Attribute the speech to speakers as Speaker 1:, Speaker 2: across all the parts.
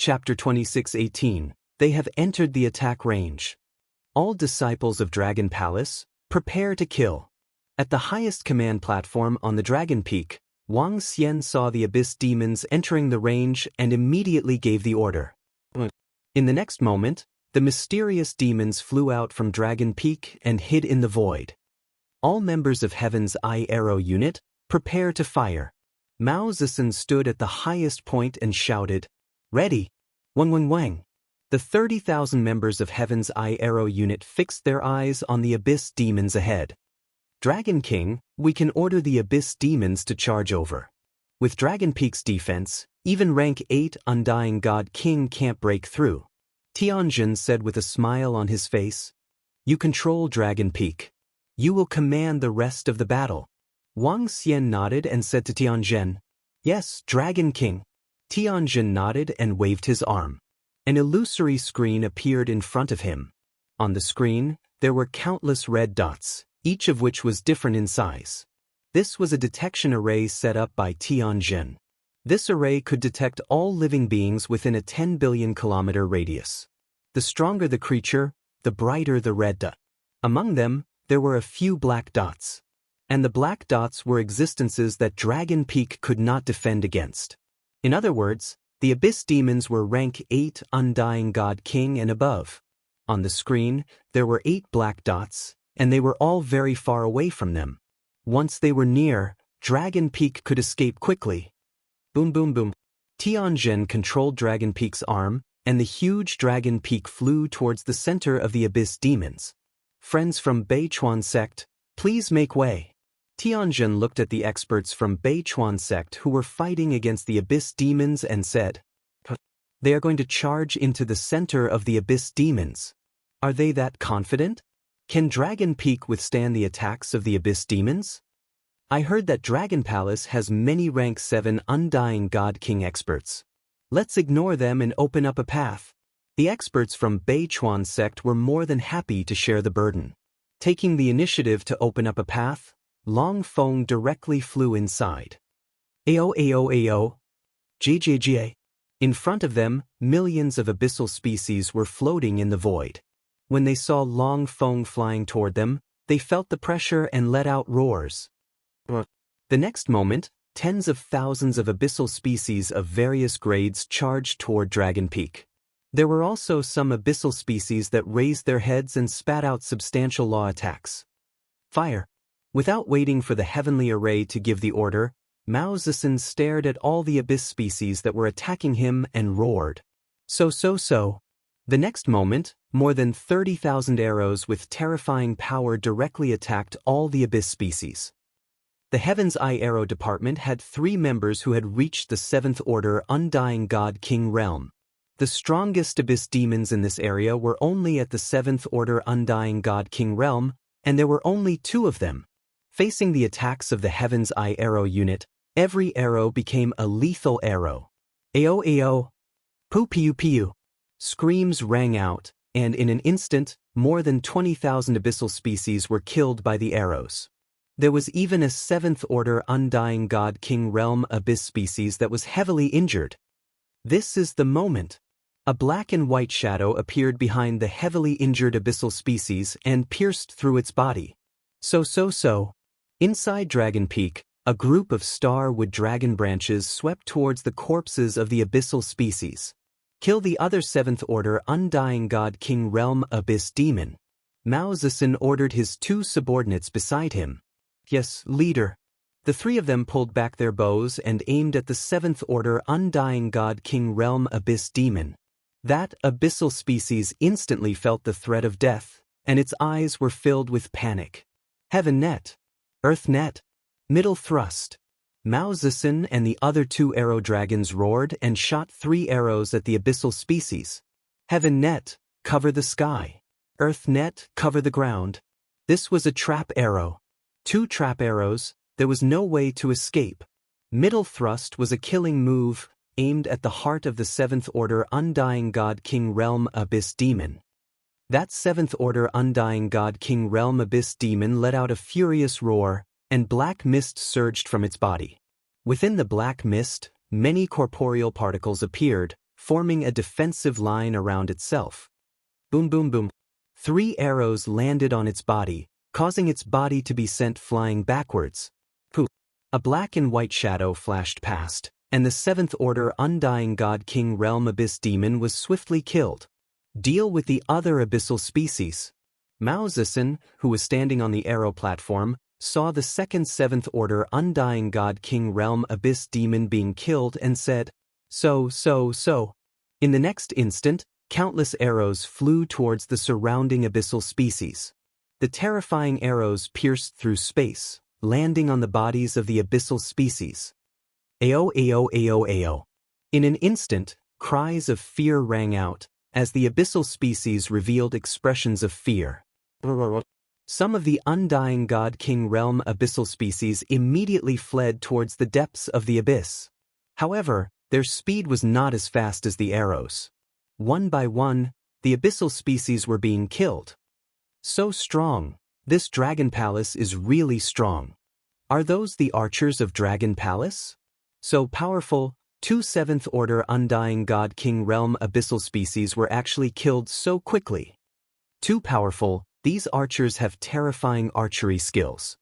Speaker 1: Chapter 26:18. They have entered the attack range. All disciples of Dragon Palace, prepare to kill. At the highest command platform on the Dragon Peak, Wang Xian saw the Abyss demons entering the range and immediately gave the order. In the next moment, the mysterious demons flew out from Dragon Peak and hid in the void. All members of Heaven's Eye Arrow Unit, prepare to fire. Mao Zedong stood at the highest point and shouted, "Ready! Wang Wang Wang!" The 30,000 members of Heaven's Eye Arrow Unit fixed their eyes on the Abyss demons ahead. Dragon King, we can order the Abyss demons to charge over. With Dragon Peak's defense, even rank 8 Undying God King can't break through. Tianjin said with a smile on his face. You control Dragon Peak. You will command the rest of the battle. Wang Xian nodded and said to Tianjin, Yes, Dragon King. Tianjin nodded and waved his arm. An illusory screen appeared in front of him. On the screen, there were countless red dots, each of which was different in size. This was a detection array set up by Tianjin. This array could detect all living beings within a 10 billion kilometer radius. The stronger the creature, the brighter the red dot. Among them, there were a few black dots. And the black dots were existences that Dragon Peak could not defend against. In other words, the Abyss demons were rank 8 Undying God King and above. On the screen, there were 8 black dots, and they were all very far away from them. Once they were near, Dragon Peak could escape quickly. Boom boom boom. Tianjin controlled Dragon Peak's arm, and the huge Dragon Peak flew towards the center of the Abyss demons. Friends from Beichuan sect, please make way. Tianjin looked at the experts from Beichuan sect who were fighting against the Abyss demons and said, They are going to charge into the center of the Abyss demons. Are they that confident? Can Dragon Peak withstand the attacks of the Abyss demons? I heard that Dragon Palace has many rank 7 Undying God King experts. Let's ignore them and open up a path. The experts from Beichuan sect were more than happy to share the burden. Taking the initiative to open up a path, Long Feng directly flew inside. Ao ao ao. JJJ. In front of them, millions of abyssal species were floating in the void. When they saw Long Feng flying toward them, they felt the pressure and let out roars. The next moment, tens of thousands of abyssal species of various grades charged toward Dragon Peak. There were also some abyssal species that raised their heads and spat out substantial law attacks. Fire. Without waiting for the heavenly array to give the order, Mao Zedong stared at all the abyss species that were attacking him and roared. So. The next moment, more than 30,000 arrows with terrifying power directly attacked all the abyss species. The Heaven's Eye Arrow Department had 3 members who had reached the 7th Order Undying God King realm. The strongest abyss demons in this area were only at the 7th Order Undying God King realm, and there were only 2 of them. Facing the attacks of the Heaven's Eye Arrow unit, every arrow became a lethal arrow. Ao ao. Poo piu piu. Screams rang out, and in an instant, more than 20,000 abyssal species were killed by the arrows. There was even a 7th Order Undying God King realm abyss species that was heavily injured. This is the moment. A black and white shadow appeared behind the heavily injured abyssal species and pierced through its body. So. Inside Dragon Peak, a group of star-wood dragon branches swept towards the corpses of the abyssal species. Kill the other 7th Order Undying God King realm abyss demon. Mao Zedong ordered his 2 subordinates beside him. Yes, leader. The 3 of them pulled back their bows and aimed at the 7th Order Undying God King realm abyss demon. That abyssal species instantly felt the threat of death, and its eyes were filled with panic. Heaven net. Earth net. Middle thrust. Mao Zedong and the other 2 arrow dragons roared and shot 3 arrows at the abyssal species. Heaven net, cover the sky. Earth net, cover the ground. This was a trap arrow. 2 trap arrows, there was no way to escape. Middle thrust was a killing move, aimed at the heart of the 7th Order Undying God King realm abyss demon. That 7th Order Undying God King realm abyss demon let out a furious roar, and black mist surged from its body. Within the black mist, many corporeal particles appeared, forming a defensive line around itself. Boom boom boom. 3 arrows landed on its body, causing its body to be sent flying backwards. Poof. A black and white shadow flashed past, and the 7th Order Undying God King Realm Abyss Demon was swiftly killed. Deal with the other abyssal species. Mao Zedong, who was standing on the arrow platform, saw the second 7th Order Undying God King Realm Abyss Demon being killed and said, So. In the next instant, countless arrows flew towards the surrounding abyssal species. The terrifying arrows pierced through space, landing on the bodies of the abyssal species. Ao ao ao ao. In an instant, cries of fear rang out, as the abyssal species revealed expressions of fear. Some of the Undying God King Realm abyssal species immediately fled towards the depths of the abyss. However, their speed was not as fast as the arrows. One by one, the abyssal species were being killed. So strong. This Dragon Palace is really strong. Are those the archers of Dragon Palace? So powerful, 2 7th Order Undying God King Realm abyssal species were actually killed so quickly. Too powerful, these archers have terrifying archery skills.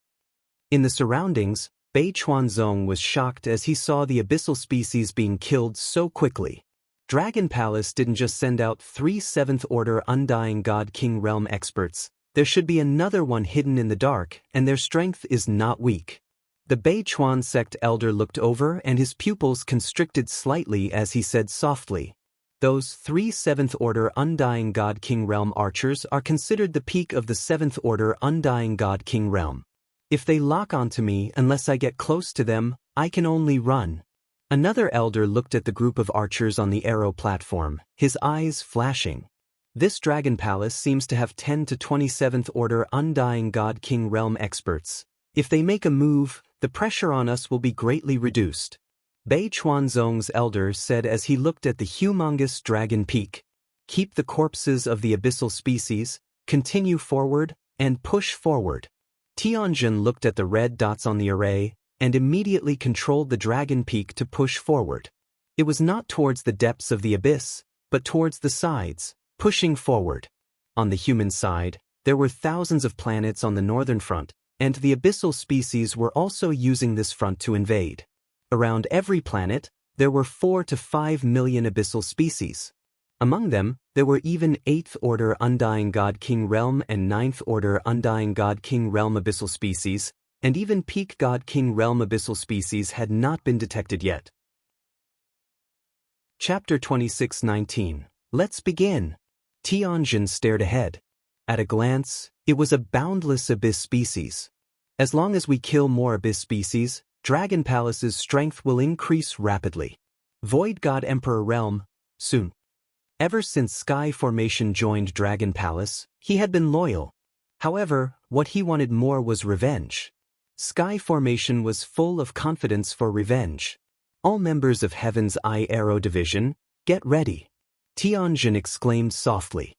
Speaker 1: In the surroundings, Bei Chuanzong was shocked as he saw the abyssal species being killed so quickly. Dragon Palace didn't just send out 3 7th Order Undying God King Realm experts, there should be another one hidden in the dark, and their strength is not weak. The Bei Chuan sect elder looked over and his pupils constricted slightly as he said softly, Those 3 7th Order Undying God King Realm archers are considered the peak of the 7th Order Undying God King Realm. If they lock onto me unless I get close to them, I can only run. Another elder looked at the group of archers on the arrow platform, his eyes flashing. This Dragon Palace seems to have 10 to 27th Order Undying God King Realm experts. If they make a move, the pressure on us will be greatly reduced. Bei Chuanzong's elder said as he looked at the humongous dragon peak. Keep the corpses of the abyssal species, continue forward, and push forward. Tianjin looked at the red dots on the array, and immediately controlled the dragon peak to push forward. It was not towards the depths of the abyss, but towards the sides, pushing forward. On the human side, there were thousands of planets on the northern front, and the abyssal species were also using this front to invade. Around every planet, there were 4 to 5 million abyssal species. Among them, there were even 8th Order Undying God King Realm and 9th Order Undying God King Realm abyssal species, and even Peak God King Realm abyssal species had not been detected yet. Chapter 26:19. Let's begin. Tianjin stared ahead. At a glance, it was a boundless abyss species. As long as we kill more abyss species, Dragon Palace's strength will increase rapidly. Void God Emperor Realm, soon. Ever since Sky Formation joined Dragon Palace, he had been loyal. However, what he wanted more was revenge. Sky Formation was full of confidence for revenge. All members of Heaven's Eye Arrow Division, get ready. Tianjin exclaimed softly.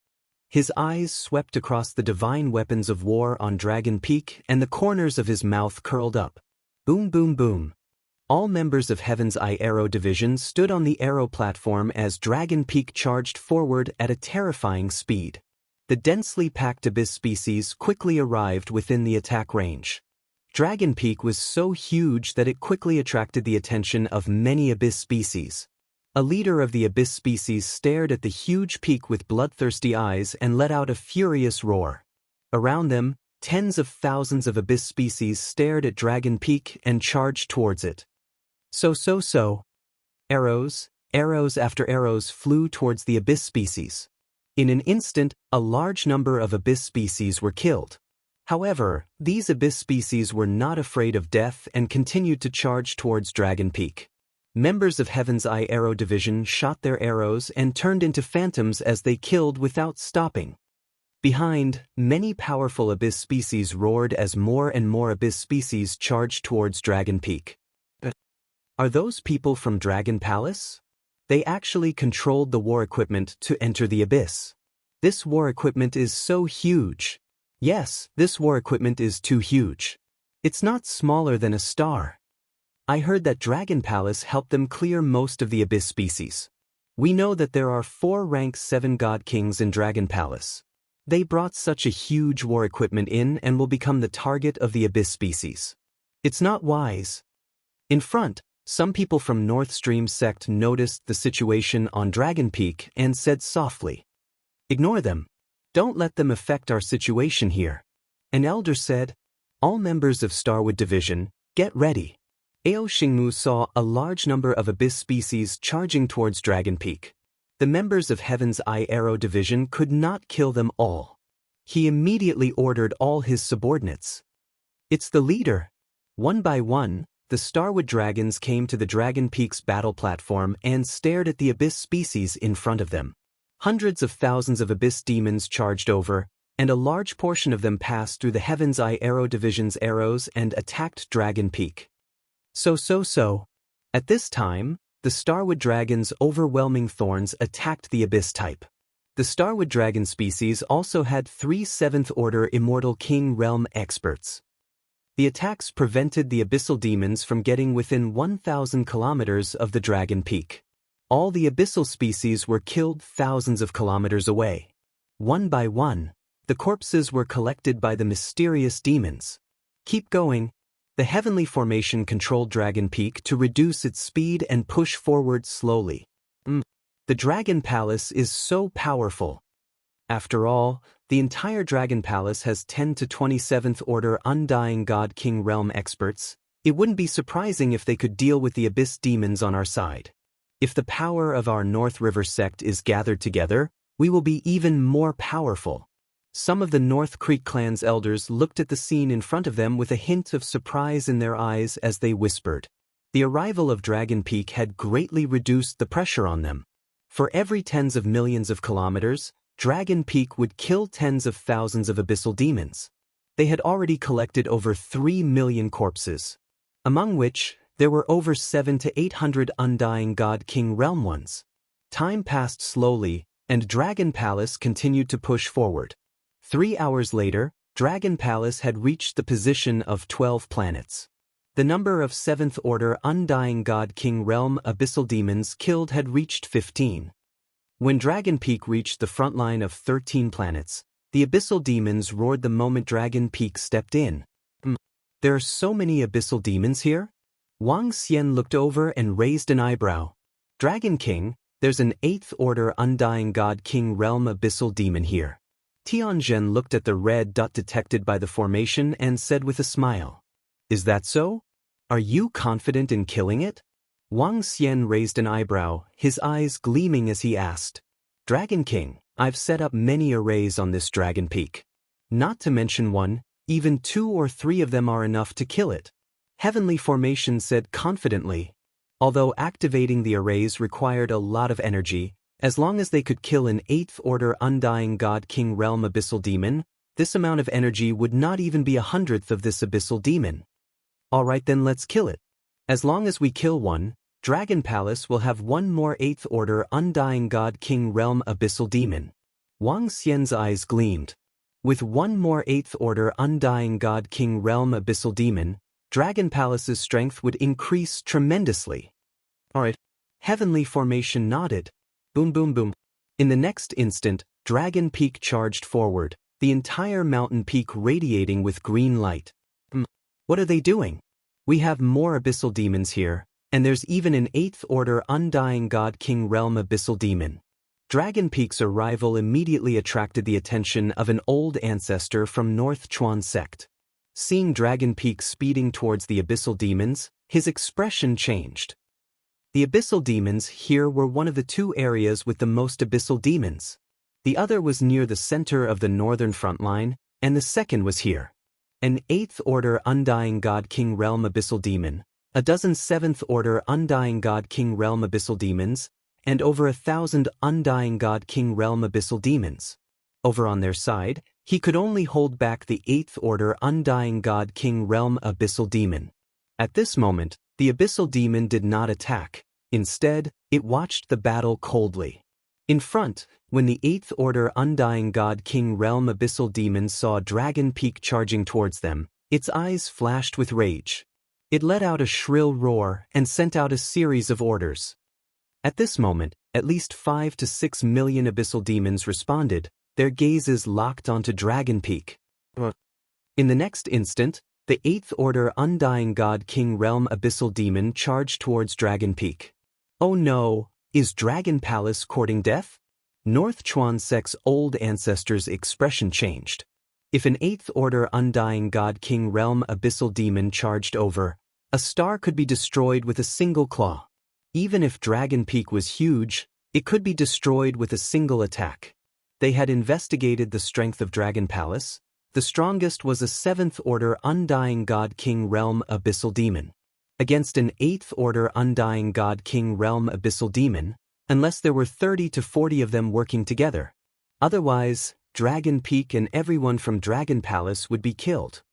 Speaker 1: His eyes swept across the divine weapons of war on Dragon Peak and the corners of his mouth curled up. Boom boom boom. All members of Heaven's Eye Arrow Division stood on the arrow platform as Dragon Peak charged forward at a terrifying speed. The densely packed abyss species quickly arrived within the attack range. Dragon Peak was so huge that it quickly attracted the attention of many abyss species. A leader of the abyss species stared at the huge peak with bloodthirsty eyes and let out a furious roar. Around them, tens of thousands of abyss species stared at Dragon Peak and charged towards it. So. Arrows after arrows flew towards the abyss species. In an instant, a large number of abyss species were killed. However, these abyss species were not afraid of death and continued to charge towards Dragon Peak. Members of Heaven's Eye Arrow Division shot their arrows and turned into phantoms as they killed without stopping. Behind, many powerful abyss species roared as more and more abyss species charged towards Dragon Peak. Are those people from Dragon Palace? They actually controlled the war equipment to enter the abyss. This war equipment is so huge. Yes, this war equipment is too huge. It's not smaller than a star. I heard that Dragon Palace helped them clear most of the abyss species. We know that there are 4 rank 7 God Kings in Dragon Palace. They brought such a huge war equipment in and will become the target of the Abyss species. It's not wise. In front, some people from North Stream sect noticed the situation on Dragon Peak and said softly, "Ignore them. Don't let them affect our situation here." An elder said, "All members of Starwood Division, get ready." Ao Xingmu saw a large number of Abyss species charging towards Dragon Peak. The members of Heaven's Eye Arrow Division could not kill them all. He immediately ordered all his subordinates. "It's the leader." One by one, the Starwood dragons came to the Dragon Peak's battle platform and stared at the Abyss species in front of them. Hundreds of thousands of Abyss demons charged over, and a large portion of them passed through the Heaven's Eye Arrow Division's arrows and attacked Dragon Peak. So. At this time, the Starwood dragon's overwhelming thorns attacked the Abyss type. The Starwood dragon species also had 3 7th-order Immortal King Realm experts. The attacks prevented the abyssal demons from getting within 1,000 kilometers of the Dragon Peak. All the abyssal species were killed thousands of kilometers away. One by one, the corpses were collected by the mysterious demons. Keep going. The heavenly formation controlled Dragon Peak to reduce its speed and push forward slowly. The Dragon Palace is so powerful. After all, the entire Dragon Palace has 10 to 27th Order Undying God King Realm experts. It wouldn't be surprising if they could deal with the Abyss demons on our side. If the power of our North River sect is gathered together, we will be even more powerful. Some of the North Creek clan's elders looked at the scene in front of them with a hint of surprise in their eyes as they whispered. The arrival of Dragon Peak had greatly reduced the pressure on them. For every tens of millions of kilometers, Dragon Peak would kill tens of thousands of abyssal demons. They had already collected over 3 million corpses, among which there were over 700 to 800 Undying God King Realm ones. Time passed slowly, and Dragon Palace continued to push forward. 3 hours later, Dragon Palace had reached the position of 12 planets. The number of 7th Order Undying God King Realm abyssal demons killed had reached 15. When Dragon Peak reached the front line of 13 planets, the abyssal demons roared the moment Dragon Peak stepped in. There are so many abyssal demons here? Wang Xian looked over and raised an eyebrow. Dragon King, there's an 8th Order Undying God King Realm abyssal demon here. Tianzhen looked at the red dot detected by the formation and said with a smile, "Is that so? Are you confident in killing it?" Wang Xian raised an eyebrow, his eyes gleaming as he asked, "Dragon King, I've set up many arrays on this Dragon Peak. Not to mention one, even 2 or 3 of them are enough to kill it." Heavenly Formation said confidently. Although activating the arrays required a lot of energy, as long as they could kill an 8th Order Undying God King Realm abyssal demon, this amount of energy would not even be 1/100th of this abyssal demon. Alright then, let's kill it. As long as we kill one, Dragon Palace will have one more 8th Order Undying God King Realm abyssal demon. Wang Xian's eyes gleamed. With one more 8th Order Undying God King Realm abyssal demon, Dragon Palace's strength would increase tremendously. Alright. Heavenly Formation nodded. Boom boom boom. In the next instant, Dragon Peak charged forward, the entire mountain peak radiating with green light. What are they doing? We have more abyssal demons here, and there's even an 8th Order Undying God King Realm abyssal demon. Dragon Peak's arrival immediately attracted the attention of an old ancestor from North Chuan sect. Seeing Dragon Peak speeding towards the abyssal demons, his expression changed. The abyssal demons here were one of the 2 areas with the most abyssal demons. The other was near the center of the northern front line, and the second was here. An 8th Order Undying God King Realm abyssal demon, a dozen 7th Order Undying God King Realm abyssal demons, and over 1,000 Undying God King Realm abyssal demons. Over on their side, he could only hold back the 8th Order Undying God King Realm abyssal demon. At this moment, the abyssal demon did not attack. Instead, it watched the battle coldly. In front, when the 8th Order Undying God King Realm abyssal demon saw Dragon Peak charging towards them, its eyes flashed with rage. It let out a shrill roar and sent out a series of orders. At this moment, at least 5 to 6 million abyssal demons responded, their gazes locked onto Dragon Peak. In the next instant, the 8th Order Undying God King Realm Abyssal Demon charged towards Dragon Peak. Oh no, is Dragon Palace courting death? North Chuan Sek's old ancestor's expression changed. If an 8th Order Undying God King Realm Abyssal Demon charged over, a star could be destroyed with a single claw. Even if Dragon Peak was huge, it could be destroyed with a single attack. They had investigated the strength of Dragon Palace. The strongest was a 7th Order Undying God King Realm Abyssal Demon. Against an 8th Order Undying God King Realm Abyssal Demon, unless there were 30 to 40 of them working together. Otherwise, Dragon Peak and everyone from Dragon Palace would be killed.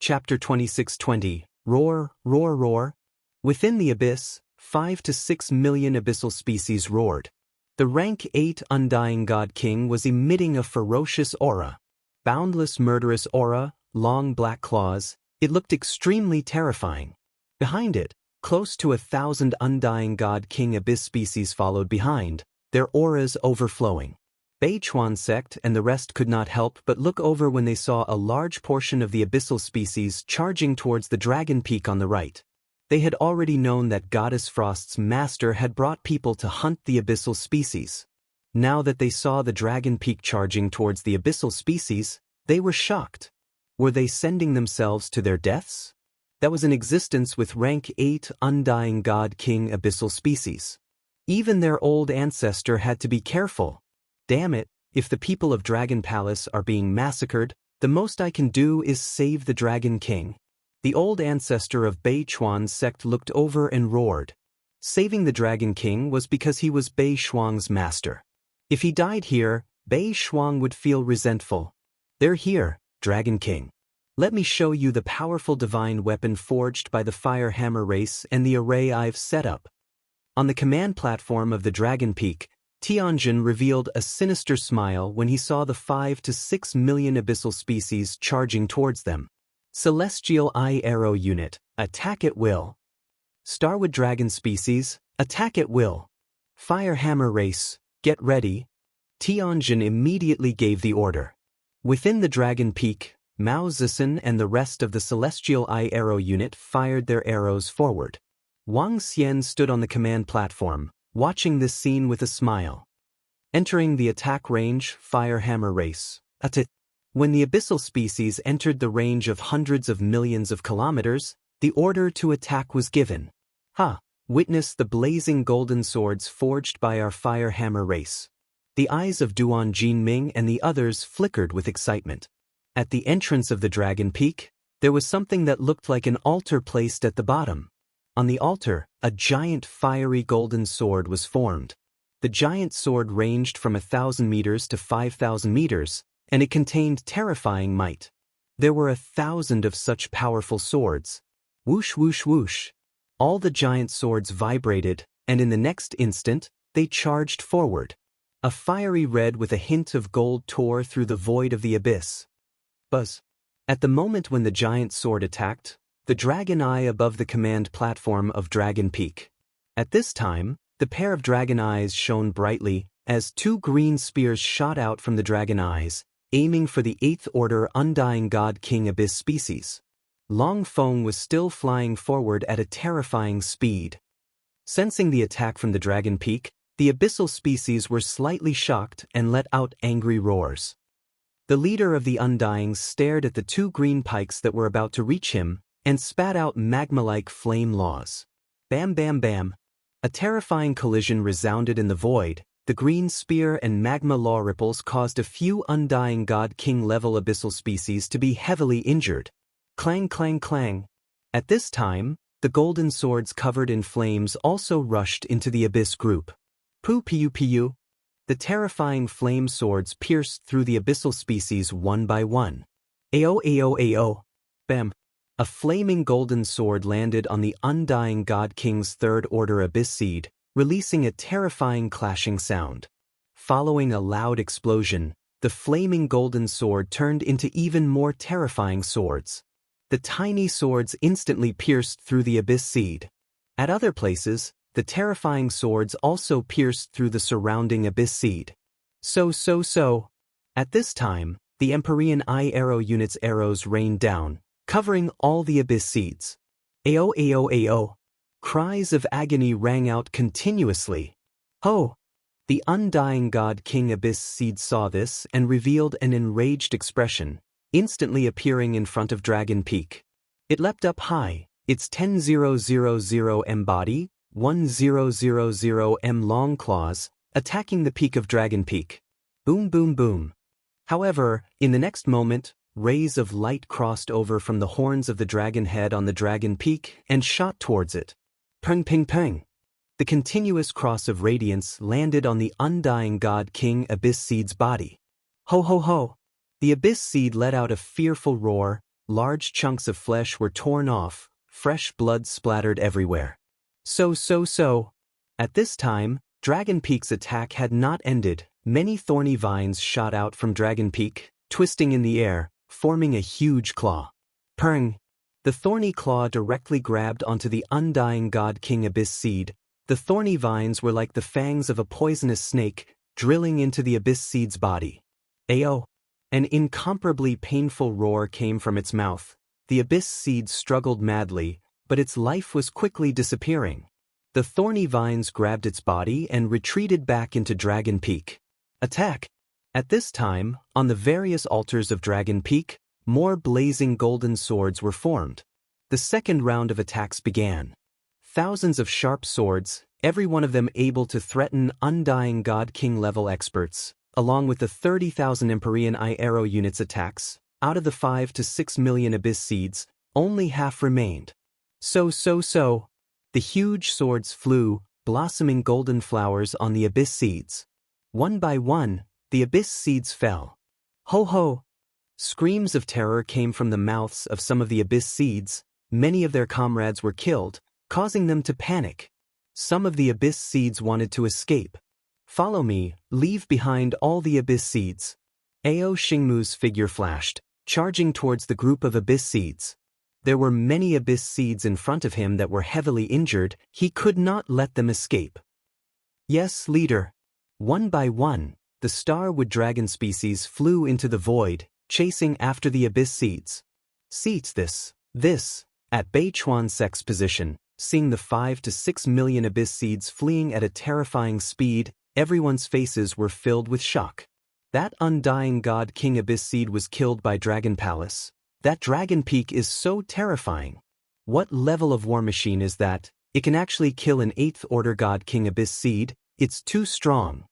Speaker 1: Chapter 2620, Roar, Roar, Roar. Within the abyss, 5 to 6 million abyssal species roared. The rank 8 Undying God King was emitting a ferocious aura. Boundless murderous aura, long black claws, it looked extremely terrifying. Behind it, close to 1,000 Undying God King abyss species followed behind, their auras overflowing. Beichuan sect and the rest could not help but look over when they saw a large portion of the abyssal species charging towards the Dragon Peak on the right. They had already known that Goddess Frost's master had brought people to hunt the abyssal species. Now that they saw the Dragon Peak charging towards the abyssal species, they were shocked. Were they sending themselves to their deaths? That was an existence with rank 8 Undying God King abyssal species. Even their old ancestor had to be careful. Damn it, if the people of Dragon Palace are being massacred, the most I can do is save the Dragon King. The old ancestor of Beichuan's sect looked over and roared. Saving the Dragon King was because he was Bei Shuang's master. If he died here, Bei Shuang would feel resentful. They're here, Dragon King. Let me show you the powerful divine weapon forged by the Fire Hammer race and the array I've set up. On the command platform of the Dragon Peak, Tianjin revealed a sinister smile when he saw the 5 to 6 million abyssal species charging towards them. Celestial Eye Arrow Unit, attack at will. Starwood Dragon Species, attack at will. Fire Hammer Race, get ready. Tianjin immediately gave the order. Within the Dragon Peak, Mao Zisen and the rest of the Celestial Eye Arrow Unit fired their arrows forward. Wang Xian stood on the command platform, watching this scene with a smile. Entering the attack range, Fire Hammer Race, attack. When the abyssal species entered the range of hundreds of millions of kilometers, the order to attack was given. Witness the blazing golden swords forged by our Fire Hammer race. The eyes of Duan Jinming and the others flickered with excitement. At the entrance of the Dragon Peak, there was something that looked like an altar placed at the bottom. On the altar, a giant fiery golden sword was formed. The giant sword ranged from 1,000 meters to 5,000 meters, and it contained terrifying might. There were 1,000 of such powerful swords. Whoosh, whoosh, whoosh. All the giant swords vibrated, and in the next instant, they charged forward. A fiery red with a hint of gold tore through the void of the abyss. Buzz. At the moment when the giant sword attacked, the dragon eye above the command platform of Dragon Peak. At this time, the pair of dragon eyes shone brightly, as 2 green spears shot out from the dragon eyes, aiming for the 8th Order Undying God King Abyss species. Long Feng was still flying forward at a terrifying speed. Sensing the attack from the Dragon Peak, the abyssal species were slightly shocked and let out angry roars. The leader of the Undyings stared at the 2 green pikes that were about to reach him and spat out magma-like flame laws. Bam, bam, bam. A terrifying collision resounded in the void. The green spear and magma law ripples caused a few Undying God King level abyssal species to be heavily injured. Clang, clang, clang. At this time, the golden swords covered in flames also rushed into the abyss group. Pu piu piu. The terrifying flame swords pierced through the abyssal species one by one. Ao ao ao. Bam. A flaming golden sword landed on the Undying God King's 3rd Order abyss seed, releasing a terrifying clashing sound. Following a loud explosion, the flaming golden sword turned into even more terrifying swords. The tiny swords instantly pierced through the abyss seed. At other places, the terrifying swords also pierced through the surrounding abyss seed. So. At this time, the Empyrean Eye Arrow unit's arrows rained down, covering all the abyss seeds. Ao. Cries of agony rang out continuously. Ho! The undying god King Abyss Seed saw this and revealed an enraged expression, instantly appearing in front of Dragon Peak. It leapt up high, its 10,000 body, 10,000 long claws, attacking the peak of Dragon Peak. Boom boom boom. However, in the next moment, rays of light crossed over from the horns of the dragon head on the Dragon Peak and shot towards it. Peng ping peng. The continuous cross of radiance landed on the undying god King Abyss Seed's body. Ho ho ho! The Abyss Seed let out a fearful roar, large chunks of flesh were torn off, fresh blood splattered everywhere. So. At this time, Dragon Peak's attack had not ended. Many thorny vines shot out from Dragon Peak, twisting in the air, forming a huge claw. Peng! The thorny claw directly grabbed onto the undying god King Abyss Seed. The thorny vines were like the fangs of a poisonous snake, drilling into the Abyss Seed's body. Ao! An incomparably painful roar came from its mouth. The Abyss Seed struggled madly, but its life was quickly disappearing. The thorny vines grabbed its body and retreated back into Dragon Peak. Attack! At this time, on the various altars of Dragon Peak, more blazing golden swords were formed. The second round of attacks began. Thousands of sharp swords, every one of them able to threaten undying god king level experts, along with the 30,000 Empyrean Eye Arrow units attacks. Out of the 5 to 6 million abyss seeds, only half remained. So. The huge swords flew, blossoming golden flowers on the abyss seeds. One by one, the abyss seeds fell. Ho ho! Screams of terror came from the mouths of some of the abyss seeds. Many of their comrades were killed, causing them to panic. Some of the abyss seeds wanted to escape. Follow me, leave behind all the abyss seeds. Ao Xingmu's figure flashed, charging towards the group of abyss seeds. There were many abyss seeds in front of him that were heavily injured. He could not let them escape. Yes, leader. One by one, the starwood dragon species flew into the void, chasing after the abyss seeds. Seats this. At Bei Chuan Sek's position, seeing the 5 to 6 million abyss seeds fleeing at a terrifying speed, everyone's faces were filled with shock. That undying god King Abyss Seed was killed by Dragon Palace. That Dragon Peak is so terrifying. What level of war machine is that? It can actually kill an 8th order god King Abyss Seed. It's too strong.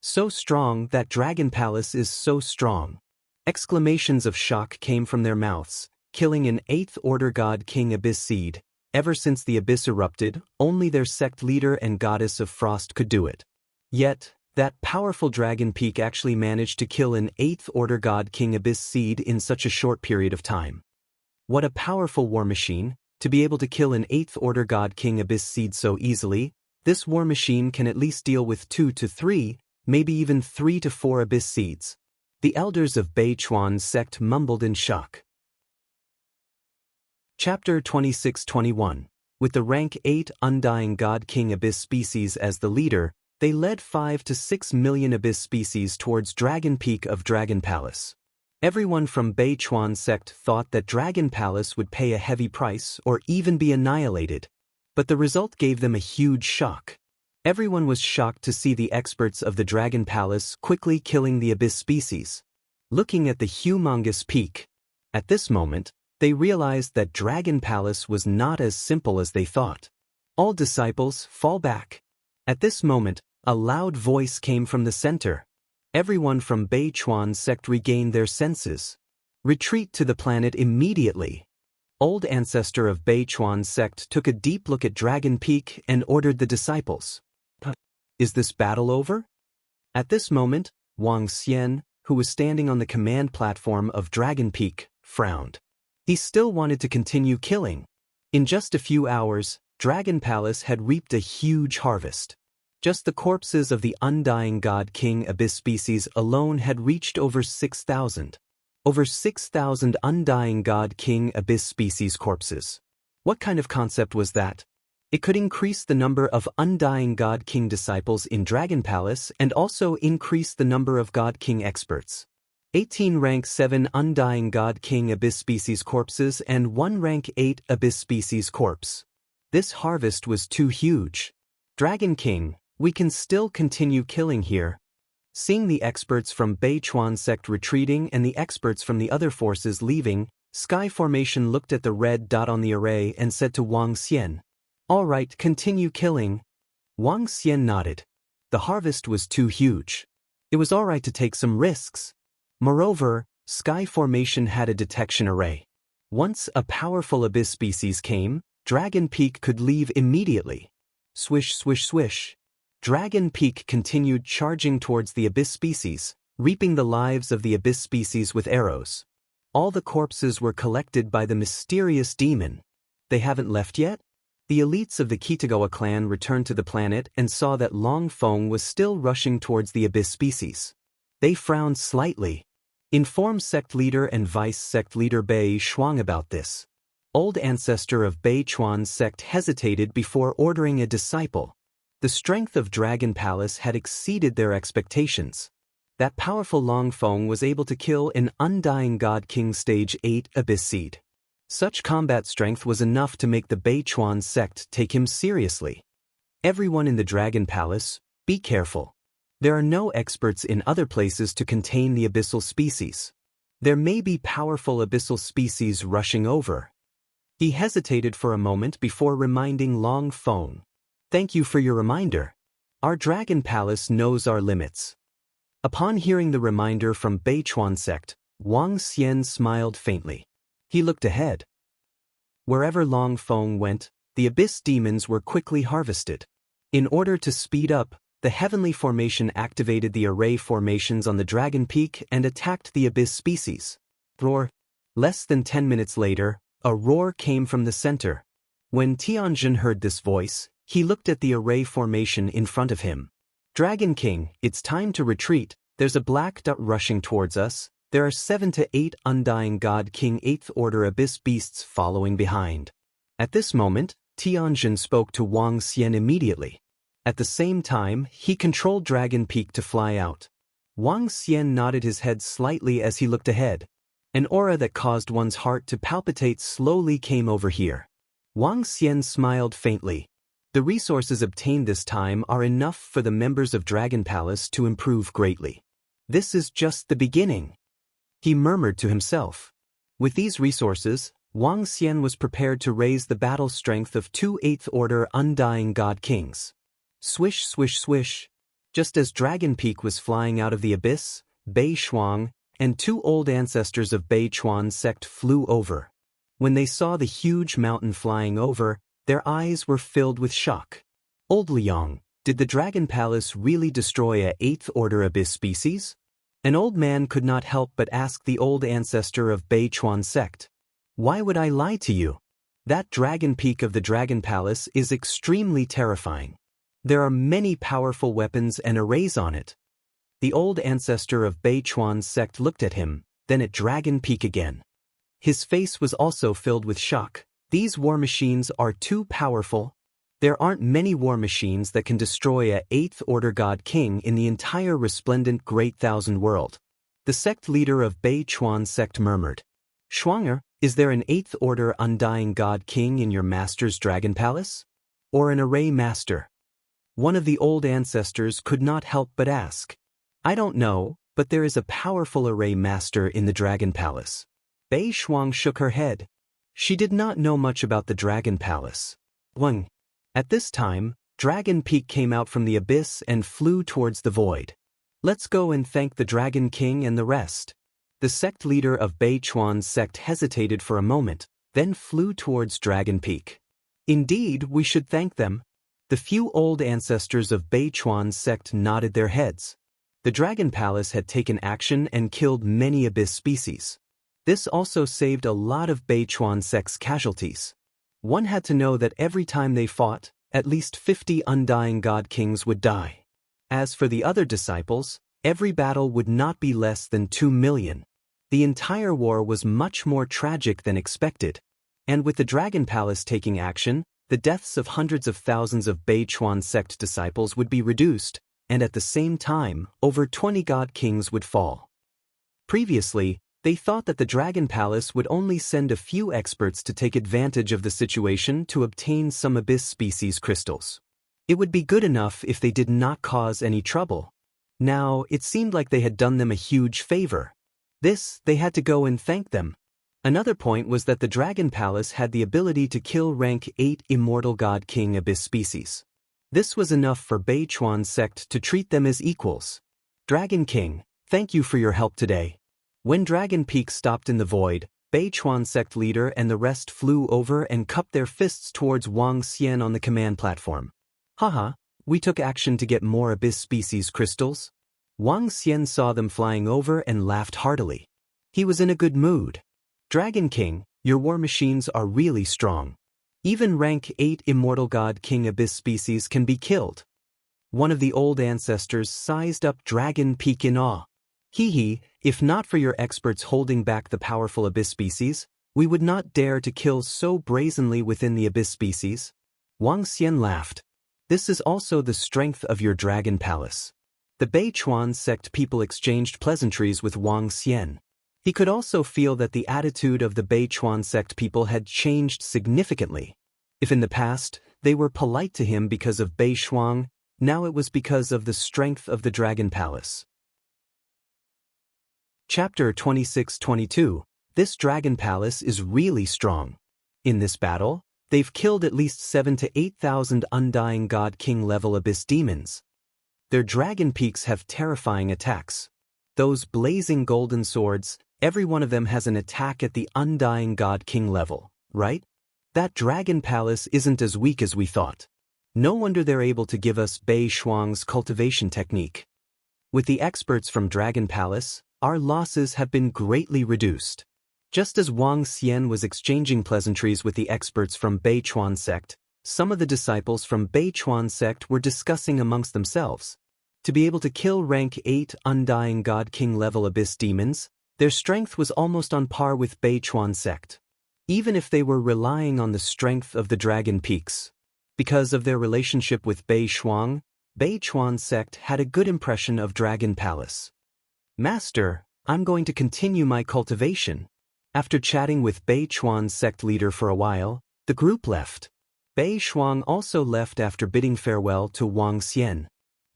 Speaker 1: So strong that Dragon Palace is so strong. Exclamations of shock came from their mouths. Killing an 8th order god King Abyss Seed. Ever since the abyss erupted, only their sect leader and goddess of frost could do it. Yet, that powerful Dragon Peak actually managed to kill an 8th order god King Abyss Seed in such a short period of time. What a powerful war machine, to be able to kill an 8th order god King Abyss Seed so easily. This war machine can at least deal with 2 to 3, maybe even 3 to 4 abyss seeds. The elders of Bei Chuan's sect mumbled in shock. Chapter 26-21. With the rank 8 undying god King Abyss species as the leader, they led 5 to 6 million abyss species towards Dragon Peak of Dragon Palace. Everyone from Bei Chuan sect thought that Dragon Palace would pay a heavy price or even be annihilated. But the result gave them a huge shock. Everyone was shocked to see the experts of the Dragon Palace quickly killing the abyss species. Looking at the humongous peak. At this moment, they realized that Dragon Palace was not as simple as they thought. All disciples, fall back. At this moment, a loud voice came from the center. Everyone from Bei Chuan's sect regained their senses. Retreat to the planet immediately. Old ancestor of Bei Chuan's sect took a deep look at Dragon Peak and ordered the disciples. Is this battle over? At this moment, Wang Xian, who was standing on the command platform of Dragon Peak, frowned. He still wanted to continue killing. In just a few hours, Dragon Palace had reaped a huge harvest. Just the corpses of the undying god King Abyss species alone had reached over 6,000. Over 6,000 undying god King Abyss species corpses. What kind of concept was that? It could increase the number of Undying God King disciples in Dragon Palace and also increase the number of God King experts. 18 rank 7 Undying God King Abyss Species corpses and 1 rank 8 Abyss Species corpse. This harvest was too huge. Dragon King, we can still continue killing here. Seeing the experts from Beichuan sect retreating and the experts from the other forces leaving, Sky Formation looked at the red dot on the array and said to Wang Xian, "All right, continue killing." Wang Xian nodded. The harvest was too huge. It was all right to take some risks. Moreover, Sky Formation had a detection array. Once a powerful abyss species came, Dragon Peak could leave immediately. Swish, swish, swish. Dragon Peak continued charging towards the abyss species, reaping the lives of the abyss species with arrows. All the corpses were collected by the mysterious demon. They haven't left yet? The elites of the Kitagawa clan returned to the planet and saw that Long Feng was still rushing towards the abyss species. They frowned slightly. Inform sect leader and vice sect leader Bei Shuang about this. Old ancestor of Beichuan sect hesitated before ordering a disciple. The strength of Dragon Palace had exceeded their expectations. That powerful Long Feng was able to kill an Undying God King Stage 8 Abyss Seed. Such combat strength was enough to make the Beichuan sect take him seriously. Everyone in the Dragon Palace, be careful. There are no experts in other places to contain the abyssal species. There may be powerful abyssal species rushing over. He hesitated for a moment before reminding Long Feng. Thank you for your reminder. Our Dragon Palace knows our limits. Upon hearing the reminder from Beichuan sect, Wang Xian smiled faintly. He looked ahead. Wherever Long Feng went, the abyss demons were quickly harvested. In order to speed up, the Heavenly Formation activated the array formations on the Dragon Peak and attacked the abyss species. Roar. Less than 10 minutes later, a roar came from the center. When Tianjin heard this voice, he looked at the array formation in front of him. Dragon King, it's time to retreat. There's a black dot rushing towards us. There are 7 to 8 Undying God King 8th Order Abyss Beasts following behind. At this moment, Tianjin spoke to Wang Xian immediately. At the same time, he controlled Dragon Peak to fly out. Wang Xian nodded his head slightly as he looked ahead. An aura that caused one's heart to palpitate slowly came over here. Wang Xian smiled faintly. The resources obtained this time are enough for the members of Dragon Palace to improve greatly. This is just the beginning. He murmured to himself. With these resources, Wang Xian was prepared to raise the battle strength of 2 8th Order Undying God Kings. Swish, swish, swish. Just as Dragon Peak was flying out of the abyss, Bei Shuang and 2 old ancestors of Beichuan sect flew over. When they saw the huge mountain flying over, their eyes were filled with shock. Old Liang, did the Dragon Palace really destroy a 8th Order Abyss species? An old man could not help but ask the old ancestor of Beichuan sect. Why would I lie to you? That Dragon Peak of the Dragon Palace is extremely terrifying. There are many powerful weapons and arrays on it. The old ancestor of Beichuan sect looked at him, then at Dragon Peak again. His face was also filled with shock. These war machines are too powerful. There aren't many war machines that can destroy a 8th Order God King in the entire resplendent Great Thousand World. The sect leader of Beichuan sect murmured. Shuanger, is there an 8th Order Undying God King in your master's Dragon Palace? Or an array master? One of the old ancestors could not help but ask. I don't know, but there is a powerful array master in the Dragon Palace. Bei Shuang shook her head. She did not know much about the Dragon Palace. Wang. At this time, Dragon Peak came out from the abyss and flew towards the void. Let's go and thank the Dragon King and the rest. The sect leader of Beichuan sect hesitated for a moment, then flew towards Dragon Peak. Indeed, we should thank them. The few old ancestors of Beichuan sect nodded their heads. The Dragon Palace had taken action and killed many abyss species. This also saved a lot of Beichuan sect's casualties. One had to know that every time they fought, at least 50 Undying God Kings would die. As for the other disciples, every battle would not be less than 2 million. The entire war was much more tragic than expected. And with the Dragon Palace taking action, the deaths of hundreds of thousands of Bei Chuan sect disciples would be reduced, and at the same time, over 20 god kings would fall. Previously, they thought that the Dragon Palace would only send a few experts to take advantage of the situation to obtain some abyss species crystals. It would be good enough if they did not cause any trouble. Now, it seemed like they had done them a huge favor. This, they had to go and thank them. Another point was that the Dragon Palace had the ability to kill rank 8 immortal god king abyss species. This was enough for Bei Chuan sect to treat them as equals. Dragon King, thank you for your help today. When Dragon Peak stopped in the void, Bei Chuan sect leader and the rest flew over and cupped their fists towards Wang Xian on the command platform. Haha, we took action to get more abyss species crystals. Wang Xian saw them flying over and laughed heartily. He was in a good mood. Dragon King, your war machines are really strong. Even rank 8 immortal god king abyss species can be killed. One of the old ancestors sized up Dragon Peak in awe. Hee, if not for your experts holding back the powerful abyss species, we would not dare to kill so brazenly within the abyss species. Wang Xian laughed. This is also the strength of your Dragon Palace. The Bei Chuan sect people exchanged pleasantries with Wang Xian. He could also feel that the attitude of the Bei Chuan sect people had changed significantly. If in the past, they were polite to him because of Bei Shuang, now it was because of the strength of the Dragon Palace. Chapter 26-22. This Dragon Palace is really strong. In this battle, they've killed at least 7,000 to 8,000 undying God King level abyss demons. Their dragon peaks have terrifying attacks. Those blazing golden swords, every one of them has an attack at the undying God King level, right? That Dragon Palace isn't as weak as we thought. No wonder they're able to give us Bei Shuang's cultivation technique. With the experts from Dragon Palace, our losses have been greatly reduced. Just as Wang Xian was exchanging pleasantries with the experts from Bei Chuan sect, some of the disciples from Bei Chuan sect were discussing amongst themselves. To be able to kill rank 8 undying God King level abyss demons, their strength was almost on par with Bei Chuan sect. Even if they were relying on the strength of the Dragon Peaks. Because of their relationship with Bei Shuang, Bei Chuan sect had a good impression of Dragon Palace. Master, I'm going to continue my cultivation. After chatting with Bei Chuan sect leader for a while, the group left. Bei Shuang also left after bidding farewell to Wang Xian.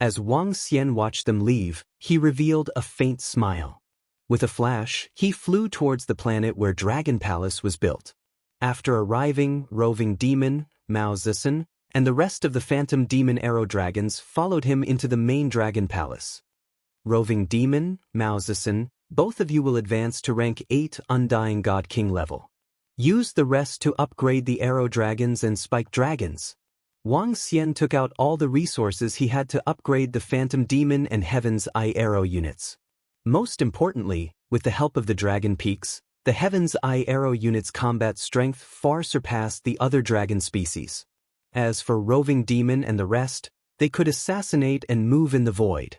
Speaker 1: As Wang Xian watched them leave, he revealed a faint smile. With a flash, he flew towards the planet where Dragon Palace was built. After arriving, Roving Demon, Mao Zisen, and the rest of the Phantom Demon Arrow Dragons followed him into the main Dragon Palace. Roving Demon, Mao Zisen, both of you will advance to rank 8 Undying God King level. Use the rest to upgrade the Arrow Dragons and Spike Dragons. Wang Xian took out all the resources he had to upgrade the Phantom Demon and Heaven's Eye Arrow units. Most importantly, with the help of the Dragon Peaks, the Heaven's Eye Arrow unit's combat strength far surpassed the other dragon species. As for Roving Demon and the rest, they could assassinate and move in the void.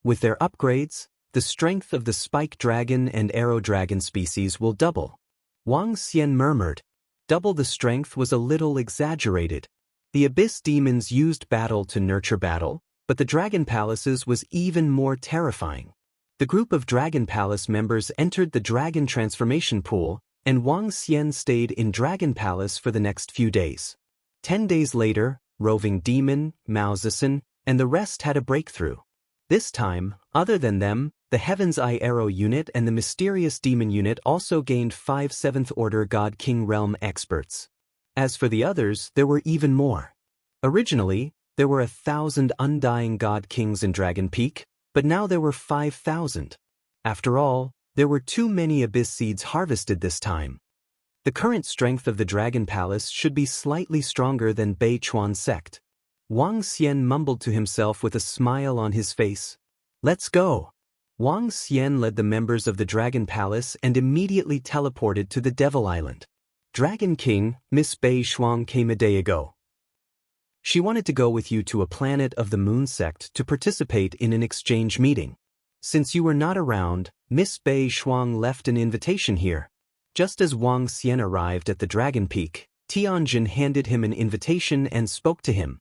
Speaker 1: With their upgrades, the strength of the Spike Dragon and Arrow Dragon species will double. Wang Xian murmured. Double the strength was a little exaggerated. The Abyss Demons used battle to nurture battle, but the Dragon Palaces was even more terrifying. The group of Dragon Palace members entered the Dragon Transformation Pool, and Wang Xian stayed in Dragon Palace for the next few days. 10 days later, Roving Demon, Mao Zisen, and the rest had a breakthrough. This time, other than them, the Heaven's Eye Arrow unit and the Mysterious Demon unit also gained 5 7th Order God King Realm experts. As for the others, there were even more. Originally, there were 1,000 Undying God Kings in Dragon Peak, but now there were 5,000. After all, there were too many Abyss Seeds harvested this time. The current strength of the Dragon Palace should be slightly stronger than Bei Chuan sect. Wang Xian mumbled to himself with a smile on his face. Let's go. Wang Xian led the members of the Dragon Palace and immediately teleported to the Devil Island. Dragon King, Miss Bei Shuang came a day ago. She wanted to go with you to a planet of the Moon sect to participate in an exchange meeting. Since you were not around, Miss Bei Shuang left an invitation here. Just as Wang Xian arrived at the Dragon Peak, Tianjin handed him an invitation and spoke to him.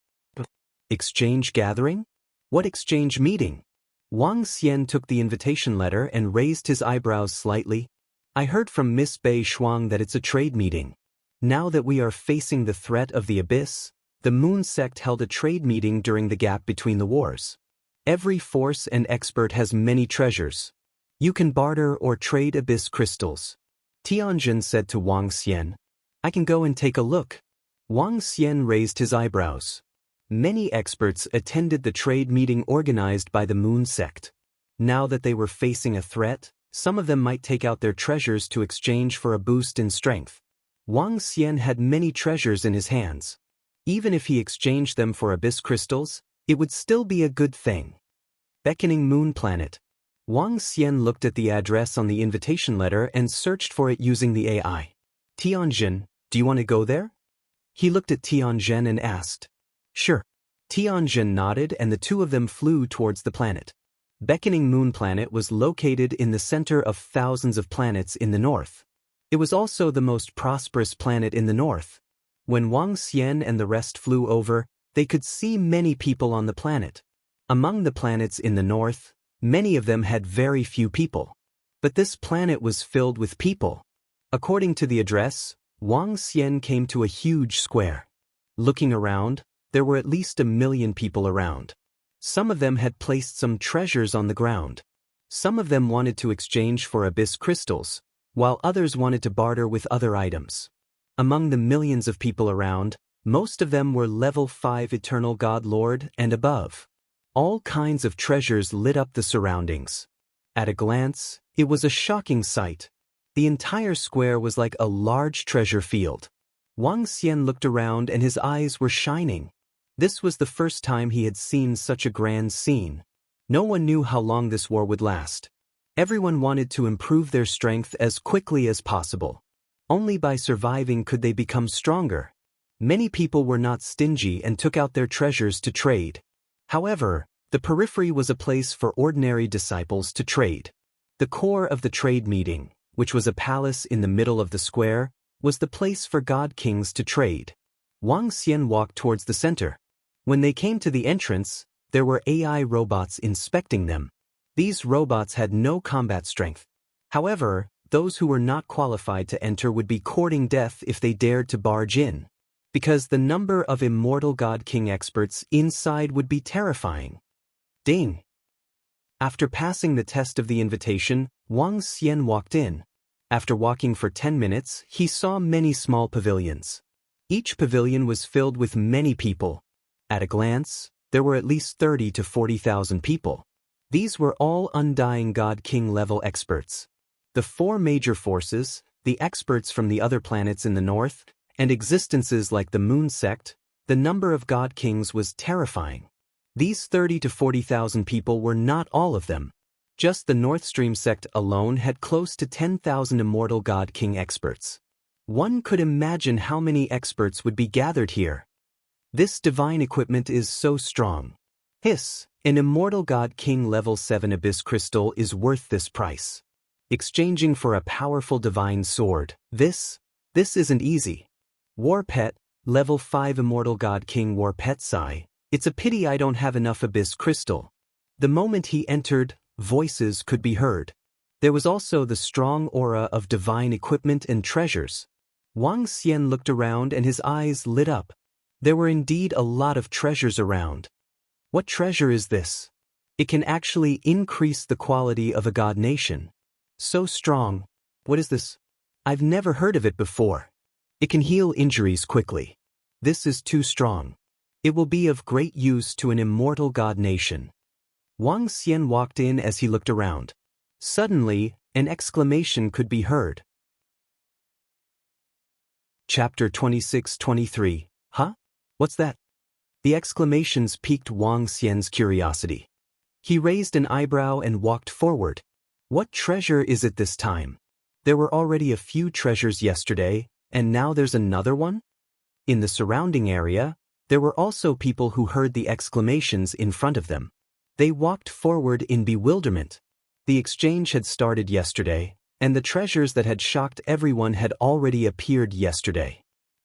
Speaker 1: Exchange gathering? What exchange meeting? Wang Xian took the invitation letter and raised his eyebrows slightly. I heard from Miss Bei Shuang that it's a trade meeting. Now that we are facing the threat of the abyss, the Moon sect held a trade meeting during the gap between the wars. Every force and expert has many treasures. You can barter or trade abyss crystals. Tianjin said to Wang Xian. I can go and take a look. Wang Xian raised his eyebrows. Many experts attended the trade meeting organized by the Moon sect. Now that they were facing a threat, some of them might take out their treasures to exchange for a boost in strength. Wang Xian had many treasures in his hands. Even if he exchanged them for abyss crystals, it would still be a good thing. Beckoning Moon Planet. Wang Xian looked at the address on the invitation letter and searched for it using the AI. Tianjin, do you want to go there? He looked at Tianjin and asked. Sure. Tianjin nodded and the two of them flew towards the planet. Beckoning Moon Planet was located in the center of thousands of planets in the north. It was also the most prosperous planet in the north. When Wang Xian and the rest flew over, they could see many people on the planet. Among the planets in the north, many of them had very few people. But this planet was filled with people. According to the address, Wang Xian came to a huge square. Looking around, there were at least 1 million people around. Some of them had placed some treasures on the ground. Some of them wanted to exchange for abyss crystals, while others wanted to barter with other items. Among the millions of people around, most of them were level 5 Eternal God Lord and above. All kinds of treasures lit up the surroundings. At a glance, it was a shocking sight. The entire square was like a large treasure field. Wang Xian looked around and his eyes were shining. This was the first time he had seen such a grand scene. No one knew how long this war would last. Everyone wanted to improve their strength as quickly as possible. Only by surviving could they become stronger. Many people were not stingy and took out their treasures to trade. However, the periphery was a place for ordinary disciples to trade. The core of the trade meeting, which was a palace in the middle of the square, was the place for god kings to trade. Wang Xian walked towards the center. When they came to the entrance, there were AI robots inspecting them. These robots had no combat strength. However, those who were not qualified to enter would be courting death if they dared to barge in, because the number of immortal god king experts inside would be terrifying. Ding! After passing the test of the invitation, Wang Xian walked in. After walking for 10 minutes, he saw many small pavilions. Each pavilion was filled with many people. At a glance, there were at least 30 to 40,000 people. These were all undying god king level experts. The 4 major forces, the experts from the other planets in the north, and existences like the Moon sect, the number of god kings was terrifying. These 30 to 40,000 people were not all of them. Just the North Stream sect alone had close to 10,000 immortal god king experts. One could imagine how many experts would be gathered here. This divine equipment is so strong. Hiss, an immortal god king level 7 abyss crystal is worth this price. Exchanging for a powerful divine sword, this isn't easy. War Pet, level 5 immortal god king War Pet Sai, it's a pity I don't have enough abyss crystal. The moment he entered, voices could be heard. There was also the strong aura of divine equipment and treasures. Wang Xian looked around and his eyes lit up. There were indeed a lot of treasures around. What treasure is this? It can actually increase the quality of a god nation. So strong. What is this? I've never heard of it before. It can heal injuries quickly. This is too strong. It will be of great use to an immortal god nation. Wang Xian walked in as he looked around. Suddenly, an exclamation could be heard. Chapter 26-23. Huh? What's that? The exclamations piqued Wang Xian's curiosity. He raised an eyebrow and walked forward. What treasure is it this time? There were already a few treasures yesterday, and now there's another one? In the surrounding area, there were also people who heard the exclamations in front of them. They walked forward in bewilderment. The exchange had started yesterday, and the treasures that had shocked everyone had already appeared yesterday.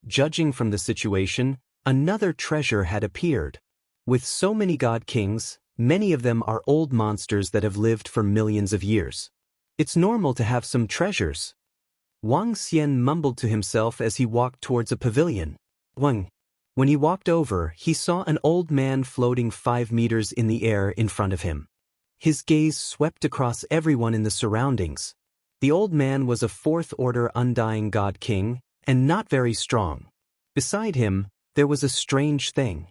Speaker 1: Judging from the situation, another treasure had appeared. With so many god kings, many of them are old monsters that have lived for millions of years. It's normal to have some treasures. Wang Xian mumbled to himself as he walked towards a pavilion. When he walked over, he saw an old man floating 5 meters in the air in front of him. His gaze swept across everyone in the surroundings. The old man was a 4th-order undying god king, and not very strong. Beside him, there was a strange thing.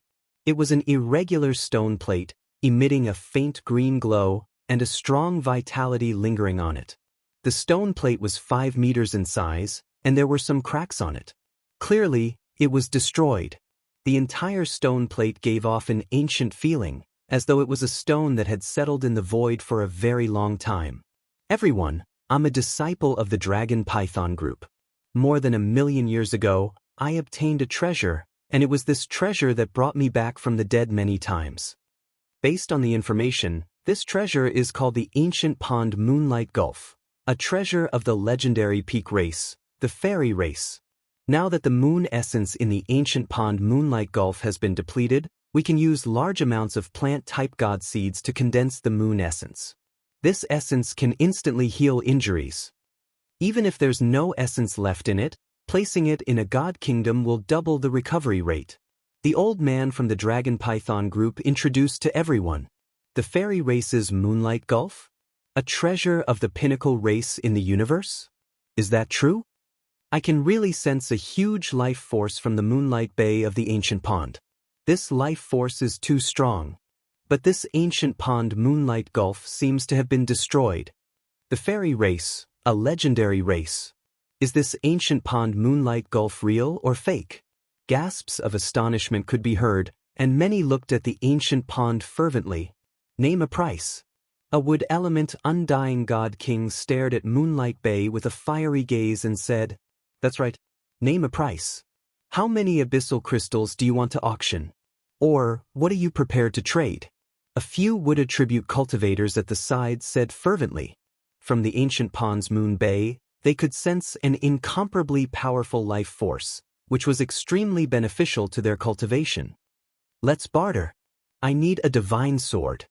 Speaker 1: It was an irregular stone plate, emitting a faint green glow, and a strong vitality lingering on it. The stone plate was 5 meters in size, and there were some cracks on it. Clearly, it was destroyed. The entire stone plate gave off an ancient feeling, as though it was a stone that had settled in the void for a very long time. Everyone, I'm a disciple of the Dragon Python group. More than 1,000,000 years ago, I obtained a treasure, and it was this treasure that brought me back from the dead many times. Based on the information, this treasure is called the Ancient Pond Moonlight Gulf, a treasure of the legendary peak race, the fairy race. Now that the moon essence in the Ancient Pond Moonlight Gulf has been depleted, we can use large amounts of plant-type god seeds to condense the moon essence. This essence can instantly heal injuries. Even if there's no essence left in it, placing it in a god kingdom will double the recovery rate. The old man from the Dragon Python group introduced to everyone. The fairy race's Moonlight Gulf? A treasure of the pinnacle race in the universe? Is that true? I can really sense a huge life force from the Moonlight Bay of the ancient pond. This life force is too strong. But this ancient pond Moonlight Gulf seems to have been destroyed. The fairy race, a legendary race. Is this ancient pond Moonlight Gulf real or fake? Gasps of astonishment could be heard, and many looked at the ancient pond fervently. Name a price. A wood element undying god king stared at Moonlight Bay with a fiery gaze and said, "That's right. Name a price. How many abyssal crystals do you want to auction? Or, what are you prepared to trade?" A few wood attribute cultivators at the side said fervently. From the ancient pond's Moon Bay, they could sense an incomparably powerful life force, which was extremely beneficial to their cultivation. Let's barter. I need a divine sword.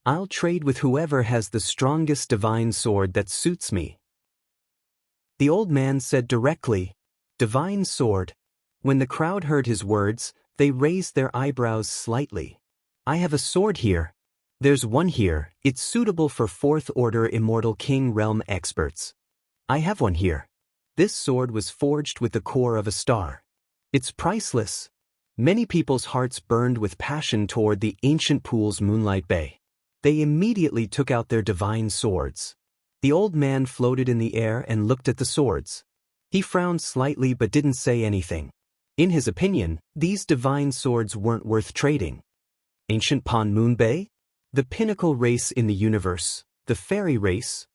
Speaker 1: I'll trade with whoever has the strongest divine sword that suits me. The old man said directly, "Divine sword." When the crowd heard his words, they raised their eyebrows slightly. "I have a sword here. There's one here, it's suitable for 4th-order Immortal King Realm experts. I have one here. This sword was forged with the core of a star. It's priceless." Many people's hearts burned with passion toward the ancient pool's Moonlight Bay. They immediately took out their divine swords. The old man floated in the air and looked at the swords. He frowned slightly but didn't say anything. In his opinion, these divine swords weren't worth trading. Ancient Pond Moon Bay? The pinnacle race in the universe, the fairy race?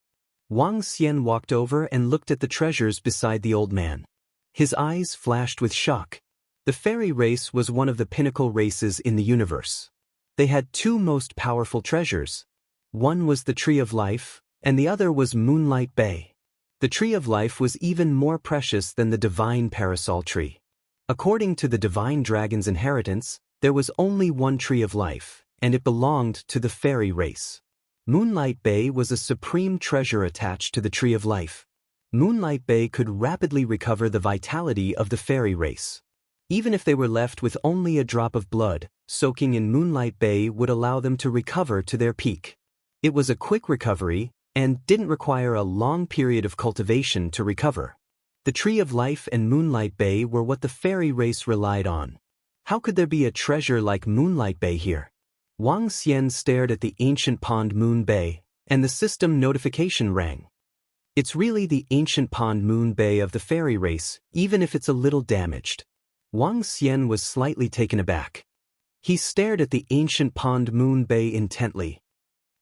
Speaker 1: Wang Xian walked over and looked at the treasures beside the old man. His eyes flashed with shock. The fairy race was one of the pinnacle races in the universe. They had 2 most powerful treasures. One was the Tree of Life, and the other was Moonlight Bay. The Tree of Life was even more precious than the divine parasol tree. According to the divine dragon's inheritance, there was only one Tree of Life, and it belonged to the fairy race. Moonlight Bay was a supreme treasure attached to the Tree of Life. Moonlight Bay could rapidly recover the vitality of the fairy race. Even if they were left with only a drop of blood, soaking in Moonlight Bay would allow them to recover to their peak. It was a quick recovery, and didn't require a long period of cultivation to recover. The Tree of Life and Moonlight Bay were what the fairy race relied on. How could there be a treasure like Moonlight Bay here? Wang Xian stared at the ancient pond Moon Bay, and the system notification rang. It's really the ancient pond Moon Bay of the fairy race, even if it's a little damaged. Wang Xian was slightly taken aback. He stared at the ancient pond Moon Bay intently.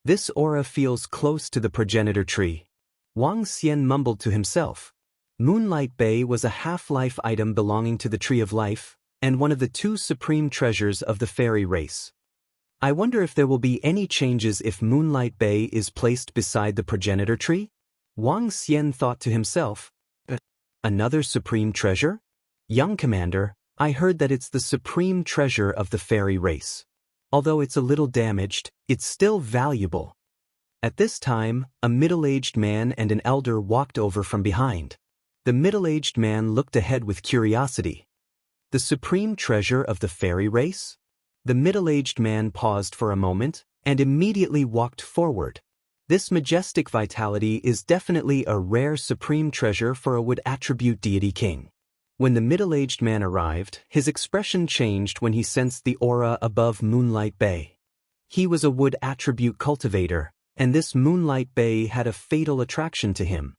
Speaker 1: This aura feels close to the progenitor tree. Wang Xian mumbled to himself. Moonlight Bay was a half-life item belonging to the Tree of Life, and one of the 2 supreme treasures of the fairy race. I wonder if there will be any changes if Moonlight Bay is placed beside the progenitor tree? Wang Xian thought to himself. Another supreme treasure? Young commander, I heard that it's the supreme treasure of the fairy race. Although it's a little damaged, it's still valuable. At this time, a middle-aged man and an elder walked over from behind. The middle-aged man looked ahead with curiosity. The supreme treasure of the fairy race? The middle-aged man paused for a moment and immediately walked forward. This majestic vitality is definitely a rare supreme treasure for a wood attribute deity king. When the middle-aged man arrived, his expression changed when he sensed the aura above Moonlight Bay. He was a wood attribute cultivator, and this Moonlight Bay had a fatal attraction to him.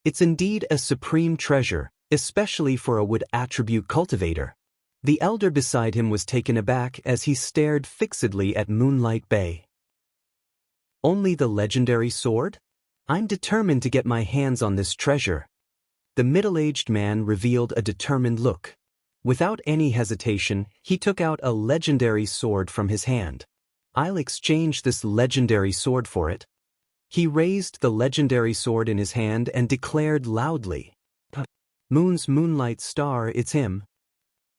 Speaker 1: It's indeed a supreme treasure, especially for a wood attribute cultivator. The elder beside him was taken aback as he stared fixedly at Moonlight Bay. Only the legendary sword? I'm determined to get my hands on this treasure. The middle-aged man revealed a determined look. Without any hesitation, he took out a legendary sword from his hand. I'll exchange this legendary sword for it. He raised the legendary sword in his hand and declared loudly, Moon's Moonlight Star, it's him.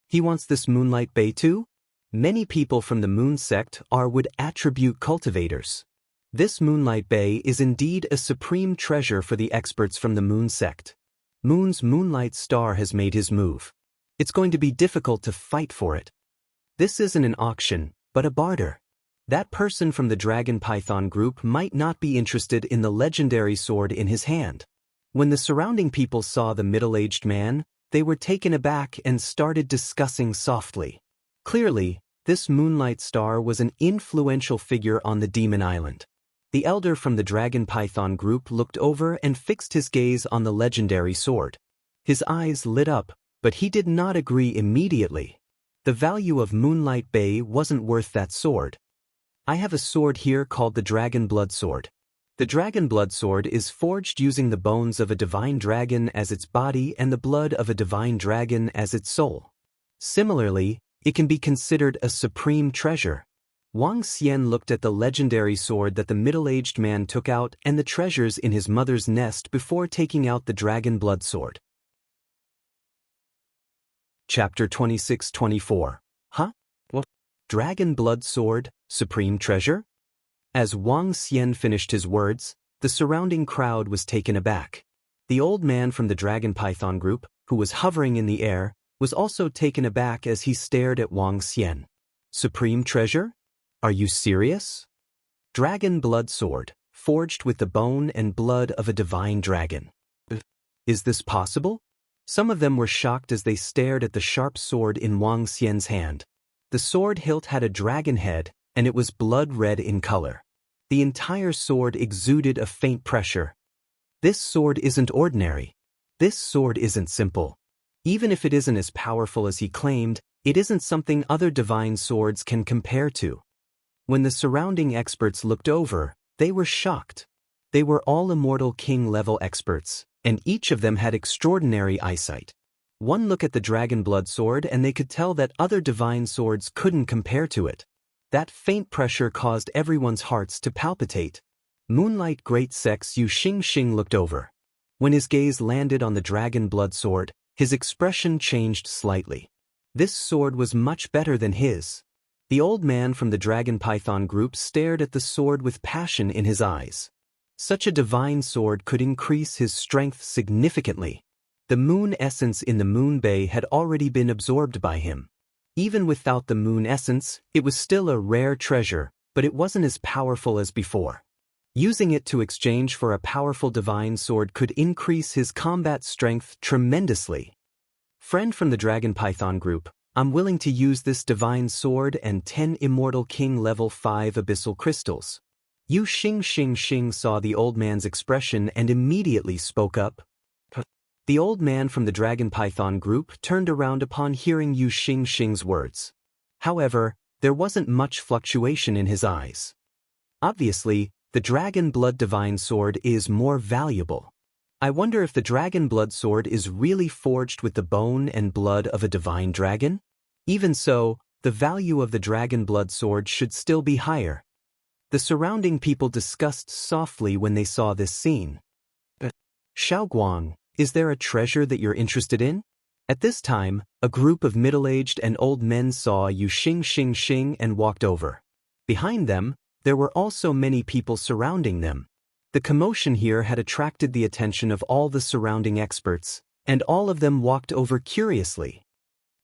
Speaker 1: He wants this Moonlight Bay too? Many people from the Moon sect are wood attribute cultivators. This Moonlight Bay is indeed a supreme treasure for the experts from the Moon sect. Moon's Moonlight Star has made his move. It's going to be difficult to fight for it. This isn't an auction, but a barter. That person from the Dragon Python group might not be interested in the legendary sword in his hand. When the surrounding people saw the middle-aged man, they were taken aback and started discussing softly. Clearly, this Moonlight Star was an influential figure on the Demon Island. The elder from the Dragon Python group looked over and fixed his gaze on the legendary sword. His eyes lit up, but he did not agree immediately. The value of Moonlight Bay wasn't worth that sword. I have a sword here called the Dragon Blood Sword. The Dragon Blood Sword is forged using the bones of a divine dragon as its body and the blood of a divine dragon as its soul. Similarly, it can be considered a supreme treasure. Wang Xian looked at the legendary sword that the middle-aged man took out and the treasures in his mother's nest before taking out the Dragon Blood Sword. Chapter 26-24. Huh? What? Dragon Blood Sword, supreme treasure? As Wang Xian finished his words, the surrounding crowd was taken aback. The old man from the Dragon Python group, who was hovering in the air, was also taken aback as he stared at Wang Xian. Supreme treasure? Are you serious? Dragon Blood Sword, forged with the bone and blood of a divine dragon. Is this possible? Some of them were shocked as they stared at the sharp sword in Wang Xian's hand. The sword hilt had a dragon head, and it was blood red in color. The entire sword exuded a faint pressure. This sword isn't ordinary. This sword isn't simple. Even if it isn't as powerful as he claimed, it isn't something other divine swords can compare to. When the surrounding experts looked over, they were shocked. They were all Immortal King-level experts, and each of them had extraordinary eyesight. One look at the Dragon Blood Sword and they could tell that other divine swords couldn't compare to it. That faint pressure caused everyone's hearts to palpitate. Moonlight Great Sex Yu Xing looked over. When his gaze landed on the Dragon Blood Sword, his expression changed slightly. This sword was much better than his. The old man from the Dragon Python group stared at the sword with passion in his eyes. Such a divine sword could increase his strength significantly. The moon essence in the Moon Bay had already been absorbed by him. Even without the moon essence, it was still a rare treasure, but it wasn't as powerful as before. Using it to exchange for a powerful divine sword could increase his combat strength tremendously. Friend from the Dragon Python group, I'm willing to use this divine sword and 10 Immortal King level 5 abyssal crystals. Yu Xing saw the old man's expression and immediately spoke up. The old man from the Dragon Python group turned around upon hearing Yu Xing's words. However, there wasn't much fluctuation in his eyes. Obviously, the Dragon Blood Divine Sword is more valuable. I wonder if the Dragon Blood Sword is really forged with the bone and blood of a divine dragon? Even so, the value of the Dragon Blood Sword should still be higher. The surrounding people discussed softly when they saw this scene. Xiaoguang, is there a treasure that you're interested in? At this time, a group of middle-aged and old men saw Yu Xing and walked over. Behind them, there were also many people surrounding them. The commotion here had attracted the attention of all the surrounding experts, and all of them walked over curiously.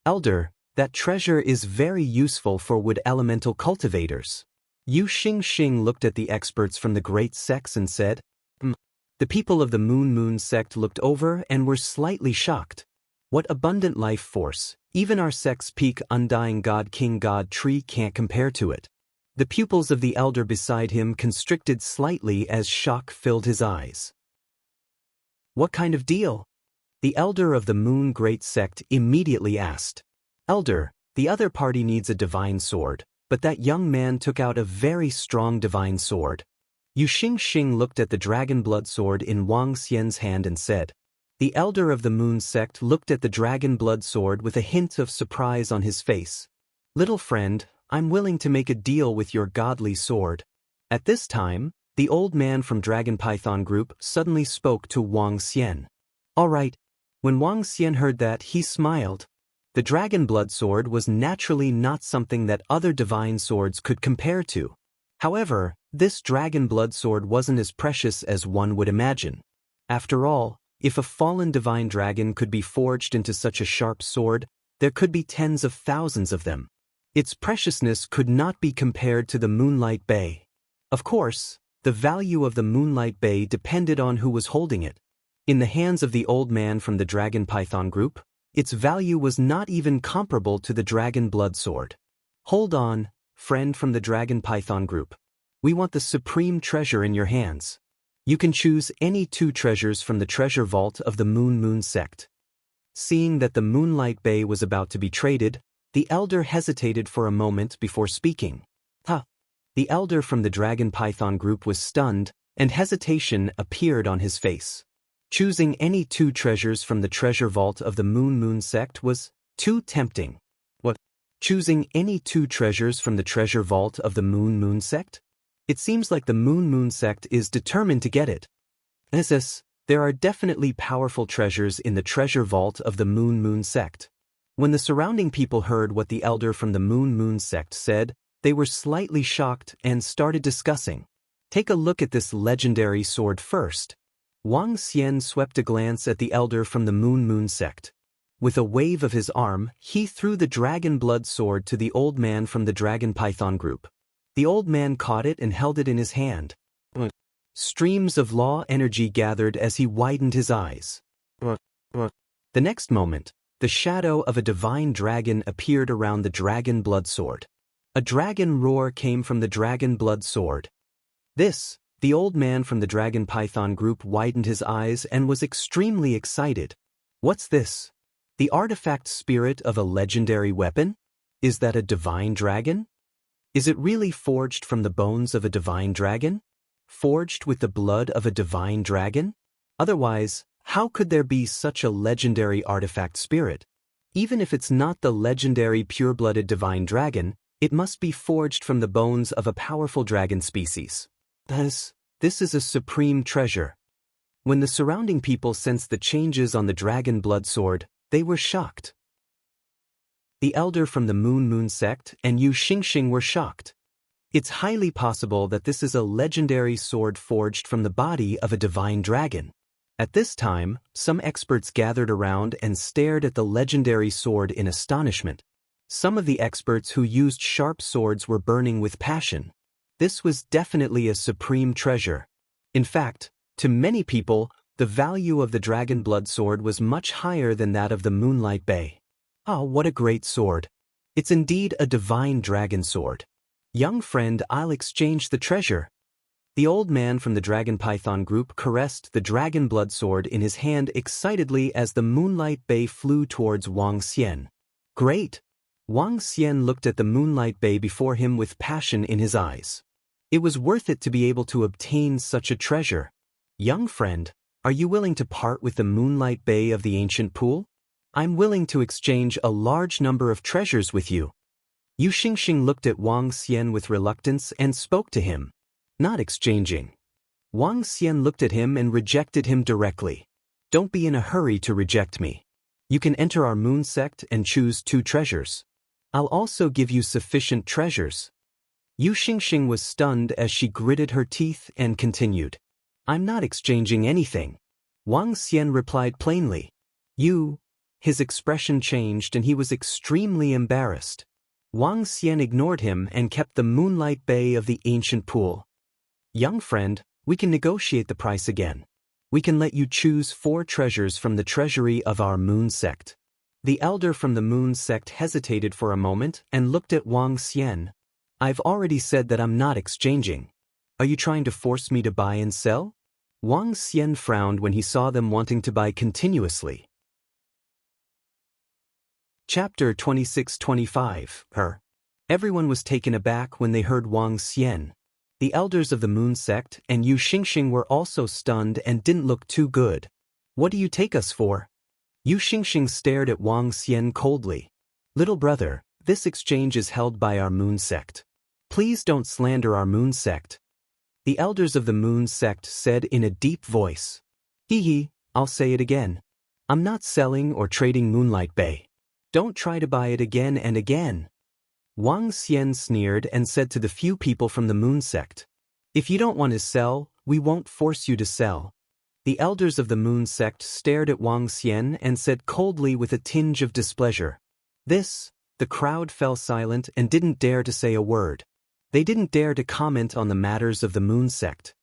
Speaker 1: Elder, that treasure is very useful for wood elemental cultivators. Yu Xing looked at the experts from the great sects and said, The people of the Moon sect looked over and were slightly shocked. What abundant life force, even our sect's peak undying God King God tree can't compare to it. The pupils of the elder beside him constricted slightly as shock filled his eyes. What kind of deal? The elder of the Moon Great Sect immediately asked. Elder, the other party needs a divine sword, but that young man took out a very strong divine sword. Yu Xing looked at the dragon blood sword in Wang Xian's hand and said. The elder of the Moon Sect looked at the dragon blood sword with a hint of surprise on his face. Little friend, I'm willing to make a deal with your godly sword. At this time, the old man from Dragon Python Group suddenly spoke to Wang Xian. All right. When Wang Xian heard that, he smiled. The dragon blood sword was naturally not something that other divine swords could compare to. However, this dragon blood sword wasn't as precious as one would imagine. After all, if a fallen divine dragon could be forged into such a sharp sword, there could be tens of thousands of them. Its preciousness could not be compared to the Moonlight Bay. Of course, the value of the Moonlight Bay depended on who was holding it. In the hands of the old man from the Dragon Python Group, its value was not even comparable to the dragon blood sword. Hold on, friend from the Dragon Python Group. We want the supreme treasure in your hands. You can choose any 2 treasures from the treasure vault of the Moon Sect. Seeing that the Moonlight Bay was about to be traded, the elder hesitated for a moment before speaking. The elder from the Dragon Python Group was stunned, and hesitation appeared on his face. Choosing any 2 treasures from the treasure vault of the Moon Sect was too tempting. What? Choosing any 2 treasures from the treasure vault of the Moon Sect? It seems like the Moon Sect is determined to get it. There are definitely powerful treasures in the treasure vault of the Moon Sect. When the surrounding people heard what the elder from the Moon Sect said, they were slightly shocked and started discussing. Take a look at this legendary sword first. Wang Xian swept a glance at the elder from the Moon Sect. With a wave of his arm, he threw the dragon blood sword to the old man from the Dragon Python Group. The old man caught it and held it in his hand. Streams of law energy gathered as he widened his eyes. The next moment, the shadow of a divine dragon appeared around the dragon blood sword. A dragon roar came from the dragon blood sword. The old man from the Dragon Python Group widened his eyes and was extremely excited. What's this? The artifact spirit of a legendary weapon? Is that a divine dragon? Is it really forged from the bones of a divine dragon? Forged with the blood of a divine dragon? Otherwise, how could there be such a legendary artifact spirit? Even if it's not the legendary pure-blooded divine dragon, it must be forged from the bones of a powerful dragon species. Thus, this is a supreme treasure. When the surrounding people sensed the changes on the dragon blood sword, they were shocked. The elder from the Moon Sect and Yu Xing were shocked. It's highly possible that this is a legendary sword forged from the body of a divine dragon. At this time, some experts gathered around and stared at the legendary sword in astonishment. Some of the experts who used sharp swords were burning with passion. This was definitely a supreme treasure. In fact, to many people, the value of the dragon blood sword was much higher than that of the Moonlight Bay. Oh, what a great sword. It's indeed a divine dragon sword. Young friend, I'll exchange the treasure. The old man from the Dragon Python Group caressed the dragon blood sword in his hand excitedly as the Moonlight Bay flew towards Wang Xian. Great! Wang Xian looked at the Moonlight Bay before him with passion in his eyes. It was worth it to be able to obtain such a treasure. Young friend, are you willing to part with the Moonlight Bay of the ancient pool? I'm willing to exchange a large number of treasures with you. Yu Xing looked at Wang Xian with reluctance and spoke to him. Not exchanging. Wang Xian looked at him and rejected him directly. Don't be in a hurry to reject me. You can enter our moon sect and choose 2 treasures. I'll also give you sufficient treasures. Yu Xingxing was stunned as she gritted her teeth and continued. I'm not exchanging anything. Wang Xian replied plainly. His expression changed and he was extremely embarrassed. Wang Xian ignored him and kept the moonlight bay of the ancient pool. Young friend, we can negotiate the price again. We can let you choose 4 treasures from the treasury of our moon sect. The elder from the moon sect hesitated for a moment and looked at Wang Xian. I've already said that I'm not exchanging. Are you trying to force me to buy and sell? Wang Xian frowned when he saw them wanting to buy continuously. Chapter 26-25. Everyone was taken aback when they heard Wang Xian. The elders of the moon sect and Yu Xingxing were also stunned and didn't look too good. What do you take us for? Yu Xingxing stared at Wang Xian coldly. Little brother, this exchange is held by our moon sect. Please don't slander our moon sect. The elders of the moon sect said in a deep voice. I'll say it again. I'm not selling or trading Moonlight Bay. Don't try to buy it again and again. Wang Xian sneered and said to the few people from the moon sect. If you don't want to sell, we won't force you to sell. The elders of the moon sect stared at Wang Xian and said coldly with a tinge of displeasure. The crowd fell silent and didn't dare to say a word. They didn't dare to comment on the matters of the moon sect.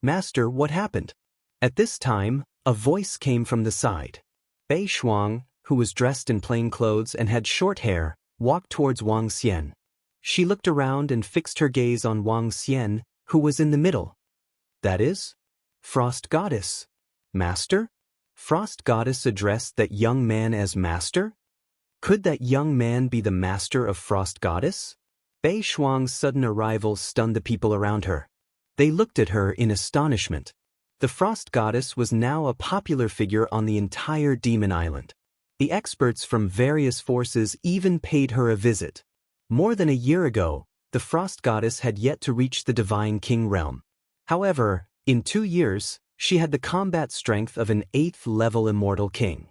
Speaker 1: Master, what happened? At this time, a voice came from the side. Bei Shuang, who was dressed in plain clothes and had short hair, walked towards Wang Xian. She looked around and fixed her gaze on Wang Xian, who was in the middle. That is? Frost Goddess. Master? Frost Goddess addressed that young man as Master? Could that young man be the Master of Frost Goddess? Bei Shuang's sudden arrival stunned the people around her. They looked at her in astonishment. The Frost Goddess was now a popular figure on the entire Demon Island. The experts from various forces even paid her a visit. More than a year ago, the Frost Goddess had yet to reach the Divine King realm. However, in 2 years, she had the combat strength of an 8th-level immortal king.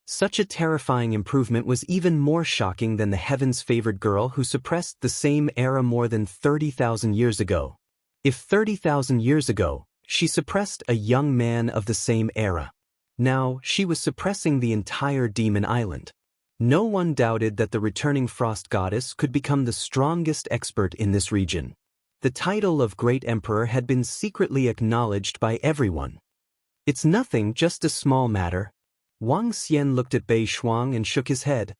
Speaker 1: Such a terrifying improvement was even more shocking than the heavens-favored girl who suppressed the same era more than 30,000 years ago. If 30,000 years ago, she suppressed a young man of the same era. Now, she was suppressing the entire Demon Island. No one doubted that the returning Frost Goddess could become the strongest expert in this region. The title of Great Emperor had been secretly acknowledged by everyone. It's nothing, just a small matter. Wang Xian looked at Bei Shuang and shook his head.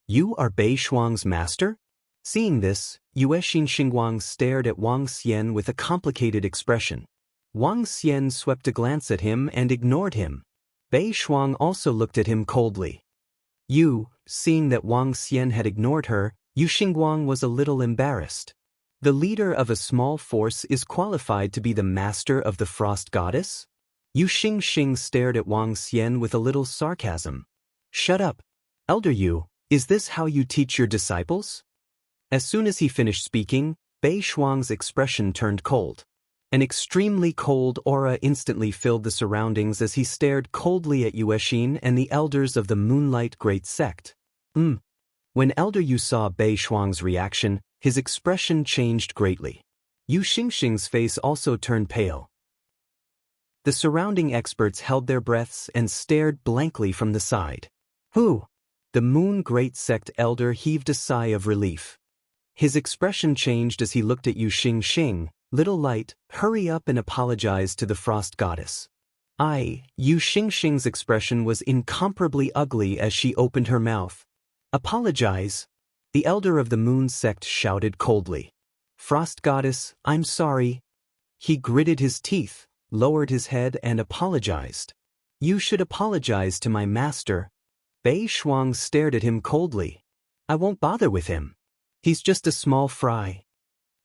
Speaker 1: You are Bei Shuang's master? Seeing this, Yue Xingxing stared at Wang Xian with a complicated expression. Wang Xian swept a glance at him and ignored him. Bei Shuang also looked at him coldly. Seeing that Wang Xian had ignored her, Yu Xingguang was a little embarrassed. The leader of a small force is qualified to be the master of the Frost Goddess? Yu Xingxing stared at Wang Xian with a little sarcasm. Shut up. Elder Yu, is this how you teach your disciples? As soon as he finished speaking, Bei Shuang's expression turned cold. An extremely cold aura instantly filled the surroundings as he stared coldly at Yue Xin and the elders of the Moonlight Great Sect. When Elder Yu saw Bei Shuang's reaction, his expression changed greatly. Yu Xingxing's face also turned pale. The surrounding experts held their breaths and stared blankly from the side. Who? The Moon Great Sect elder heaved a sigh of relief. His expression changed as he looked at Yu Xingxing. Little light, hurry up and apologize to the Frost Goddess. Yu Xingxing's expression was incomparably ugly as she opened her mouth. Apologize? The elder of the Moon Sect shouted coldly. Frost Goddess, I'm sorry. He gritted his teeth, lowered his head and apologized. You should apologize to my master. Bei Shuang stared at him coldly. I won't bother with him. He's just a small fry.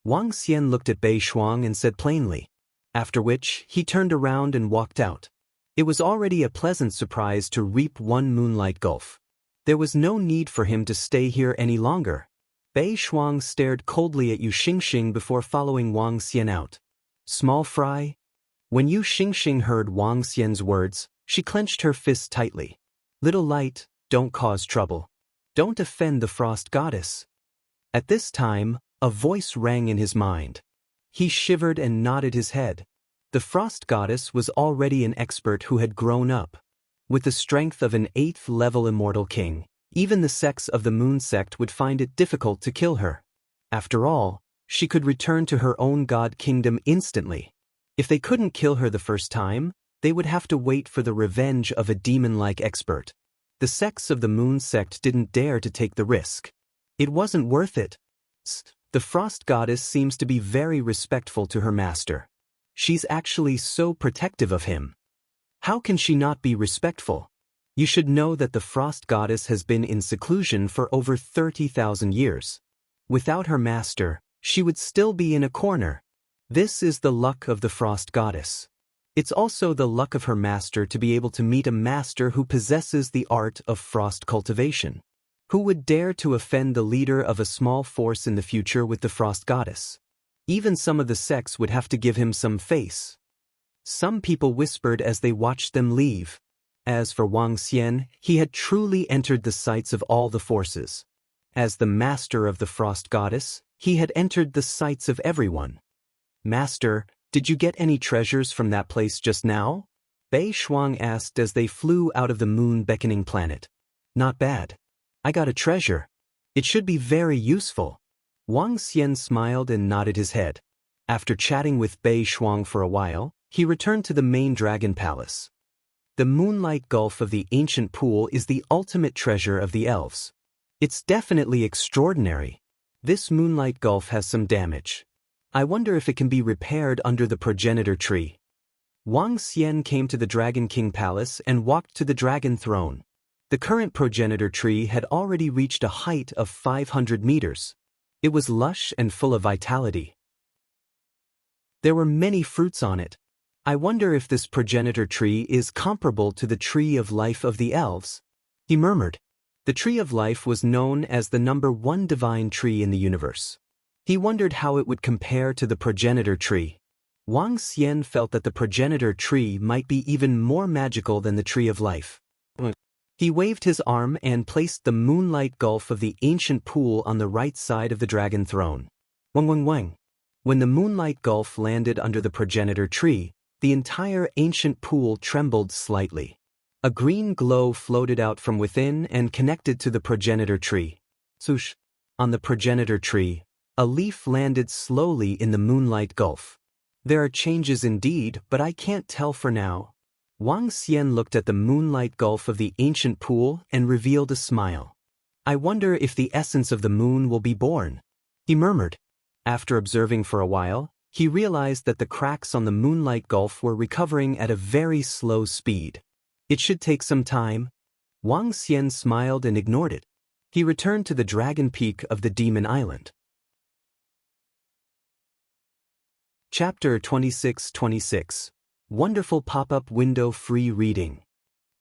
Speaker 1: Wang Xian looked at Bei Shuang and said plainly. After which, he turned around and walked out. It was already a pleasant surprise to reap one moonlight gulf. There was no need for him to stay here any longer. Bei Shuang stared coldly at Yu Xingxing before following Wang Xian out. Small fry? When Yu Xingxing heard Wang Xian's words, she clenched her fists tightly. Little light, don't cause trouble. Don't offend the frost goddess. At this time, a voice rang in his mind. He shivered and nodded his head. The frost goddess was already an expert who had grown up. With the strength of an 8th-level immortal king, even the sects of the moon sect would find it difficult to kill her. After all, she could return to her own god kingdom instantly. If they couldn't kill her the first time, they would have to wait for the revenge of a demon-like expert. The sects of the moon sect didn't dare to take the risk. It wasn't worth it. The frost goddess seems to be very respectful to her master. She's actually so protective of him. How can she not be respectful? You should know that the frost goddess has been in seclusion for over 30,000 years. Without her master, she would still be in a corner. This is the luck of the frost goddess. It's also the luck of her master to be able to meet a master who possesses the art of frost cultivation. Who would dare to offend the leader of a small force in the future with the frost goddess? Even some of the sects would have to give him some face. Some people whispered as they watched them leave. As for Wang Xian, he had truly entered the sights of all the forces. As the master of the frost goddess, he had entered the sights of everyone. Master, did you get any treasures from that place just now? Bei Shuang asked as they flew out of the moon-beckoning planet. Not bad. I got a treasure. It should be very useful. Wang Xian smiled and nodded his head. After chatting with Bei Shuang for a while, he returned to the main dragon palace. The moonlight gulf of the ancient pool is the ultimate treasure of the elves. It's definitely extraordinary. This moonlight gulf has some damage. I wonder if it can be repaired under the progenitor tree. Wang Xian came to the Dragon King Palace and walked to the dragon throne. The current progenitor tree had already reached a height of 500 meters. It was lush and full of vitality. There were many fruits on it. I wonder if this progenitor tree is comparable to the tree of life of the elves. He murmured. The tree of life was known as the #1 divine tree in the universe. He wondered how it would compare to the progenitor tree. Wang Xian felt that the progenitor tree might be even more magical than the tree of life. He waved his arm and placed the moonlight gulf of the ancient pool on the right side of the dragon throne. Wang wang wang. When the moonlight gulf landed under the progenitor tree, the entire ancient pool trembled slightly. A green glow floated out from within and connected to the progenitor tree. Swoosh. On the progenitor tree, a leaf landed slowly in the moonlight gulf. There are changes indeed, but I can't tell for now. Wang Xian looked at the moonlight gulf of the ancient pool and revealed a smile. I wonder if the essence of the moon will be born. He murmured. After observing for a while, he realized that the cracks on the moonlight gulf were recovering at a very slow speed. It should take some time. Wang Xian smiled and ignored it. He returned to the dragon peak of the Demon Island. Chapter 26-26. Wonderful pop-up window free reading.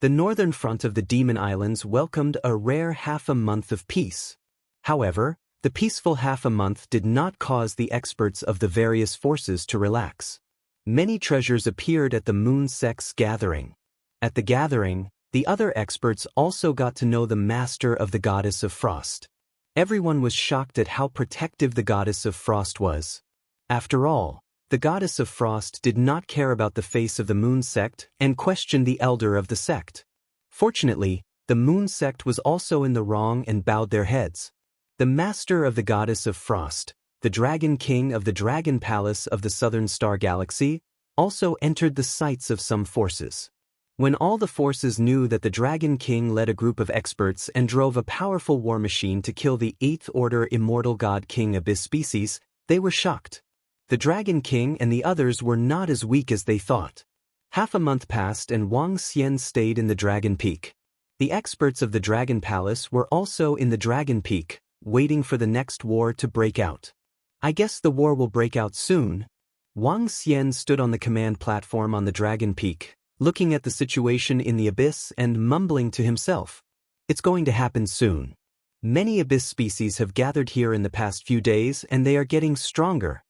Speaker 1: The northern front of the Demon Islands welcomed a rare half-a-month of peace. However, the peaceful half-a-month did not cause the experts of the various forces to relax. Many treasures appeared at the Moon Sect's gathering. At the gathering, the other experts also got to know the master of the goddess of frost. Everyone was shocked at how protective the goddess of frost was. After all, the goddess of frost did not care about the face of the moon sect and questioned the elder of the sect. Fortunately, the moon sect was also in the wrong and bowed their heads. The master of the goddess of frost, the dragon king of the dragon palace of the southern star galaxy, also entered the sights of some forces. When all the forces knew that the dragon king led a group of experts and drove a powerful war machine to kill the 8th order immortal god king abyss species, they were shocked. The Dragon King and the others were not as weak as they thought. Half a month passed and Wang Xian stayed in the Dragon Peak. The experts of the Dragon Palace were also in the Dragon Peak, waiting for the next war to break out. I guess the war will break out soon. Wang Xian stood on the command platform on the Dragon Peak, looking at the situation in the abyss and mumbling to himself. It's going to happen soon. Many abyss species have gathered here in the past few days and they are getting stronger.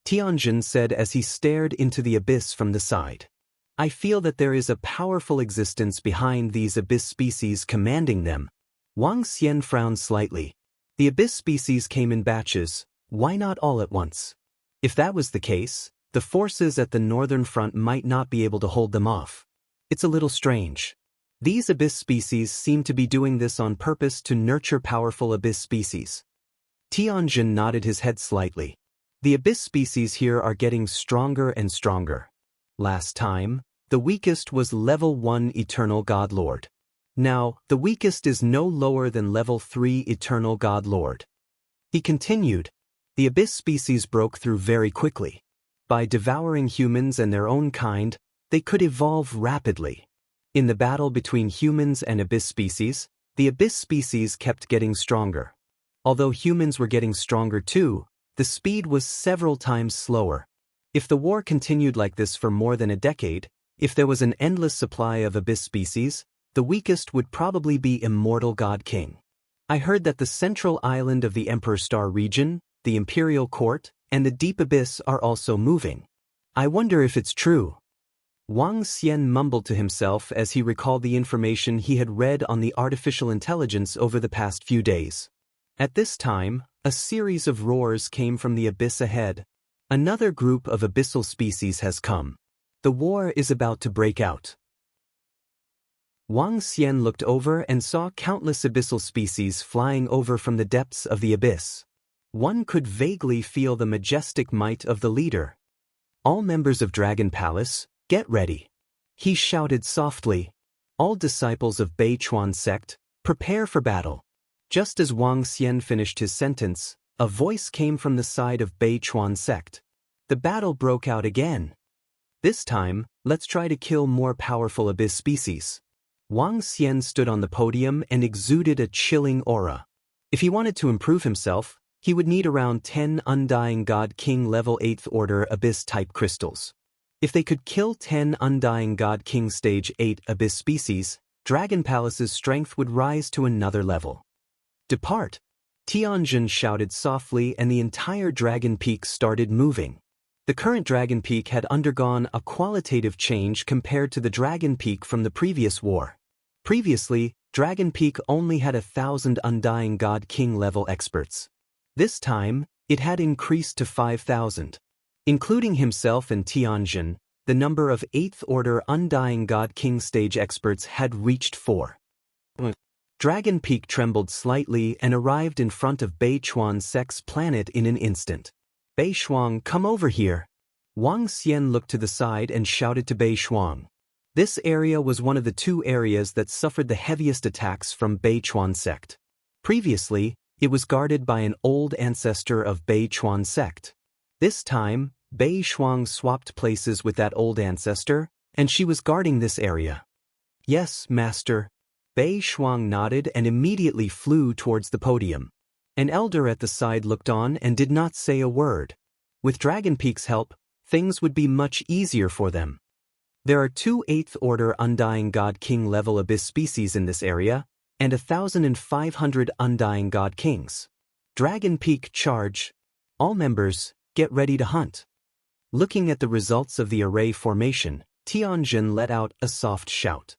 Speaker 1: Tianjin said as he stared into the abyss from the side. I feel that there is a powerful existence behind these abyss species commanding them. Wang Xian frowned slightly. The abyss species came in batches, why not all at once? If that was the case, the forces at the northern front might not be able to hold them off. It's a little strange. These abyss species seem to be doing this on purpose to nurture powerful abyss species. Tianjin nodded his head slightly. The abyss species here are getting stronger and stronger. Last time, the weakest was level 1 Eternal God Lord. Now, the weakest is no lower than level 3 Eternal God Lord. He continued. The abyss species broke through very quickly. By devouring humans and their own kind, they could evolve rapidly. In the battle between humans and abyss species, the abyss species kept getting stronger. Although humans were getting stronger too, the speed was several times slower. If the war continued like this for more than a decade, if there was an endless supply of abyss species, the weakest would probably be Immortal God King. I heard that the central island of the Emperor Star region, the Imperial Court, and the Deep Abyss are also moving. I wonder if it's true. Wang Xian mumbled to himself as he recalled the information he had read on the artificial intelligence over the past few days. At this time, a series of roars came from the abyss ahead. Another group of abyssal species has come. The war is about to break out. Wang Xian looked over and saw countless abyssal species flying over from the depths of the abyss. One could vaguely feel the majestic might of the leader. All members of Dragon Palace, get ready. He shouted softly. All disciples of Beichuan sect, prepare for battle. Just as Wang Xian finished his sentence, a voice came from the side of Beichuan sect. The battle broke out again. This time, let's try to kill more powerful abyss species. Wang Xian stood on the podium and exuded a chilling aura. If he wanted to improve himself, he would need around 10 Undying God King level 8th order abyss-type crystals. If they could kill 10 Undying God King stage 8 abyss species, Dragon Palace's strength would rise to another level. Depart! Tianjin shouted softly and the entire Dragon Peak started moving. The current Dragon Peak had undergone a qualitative change compared to the Dragon Peak from the previous war. Previously, Dragon Peak only had 1,000 Undying God King level experts. This time, it had increased to 5,000. Including himself and Tianjin, the number of 8th order Undying God King stage experts had reached 4. Dragon Peak trembled slightly and arrived in front of Beichuan sect's planet in an instant. Beishuang, come over here. Wang Xian looked to the side and shouted to Beishuang. This area was one of the 2 areas that suffered the heaviest attacks from Beichuan sect. Previously, it was guarded by an old ancestor of Beichuan sect. This time, Beishuang swapped places with that old ancestor, and she was guarding this area. Yes, master. Beishuang nodded and immediately flew towards the podium. An elder at the side looked on and did not say a word. With Dragon Peak's help, things would be much easier for them. There are 2 8th order Undying God King level abyss species in this area, and 1,500 Undying God Kings. Dragon Peak charge. All members, get ready to hunt. Looking at the results of the array formation, Tianjin let out a soft shout.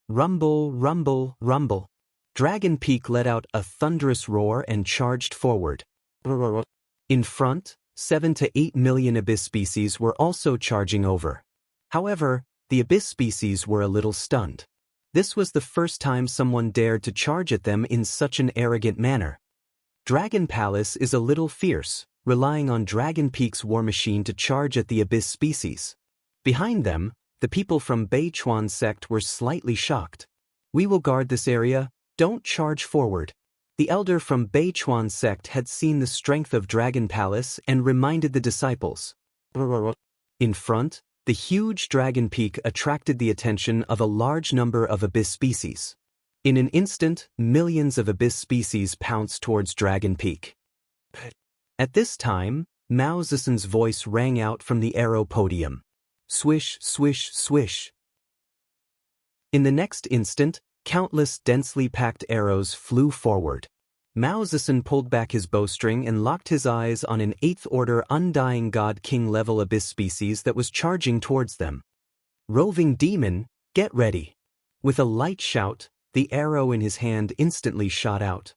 Speaker 1: Rumble, rumble, rumble. Dragon Peak let out a thunderous roar and charged forward. In front, 7 to 8 million abyss species were also charging over. However, the abyss species were a little stunned. This was the first time someone dared to charge at them in such an arrogant manner. Dragon Palace is a little fierce, relying on Dragon Peak's war machine to charge at the abyss species. Behind them, the people from Beichuan sect were slightly shocked. We will guard this area, don't charge forward. The elder from Beichuan sect had seen the strength of Dragon Palace and reminded the disciples. In front, the huge Dragon Peak attracted the attention of a large number of abyss species. In an instant, millions of abyss species pounced towards Dragon Peak. At this time, Mao Zedong's voice rang out from the arrow podium. Swish, swish, swish. In the next instant, countless densely packed arrows flew forward. Mao Zedong pulled back his bowstring and locked his eyes on an 8th order Undying God King level abyss species that was charging towards them. Roving demon, get ready. With a light shout, the arrow in his hand instantly shot out.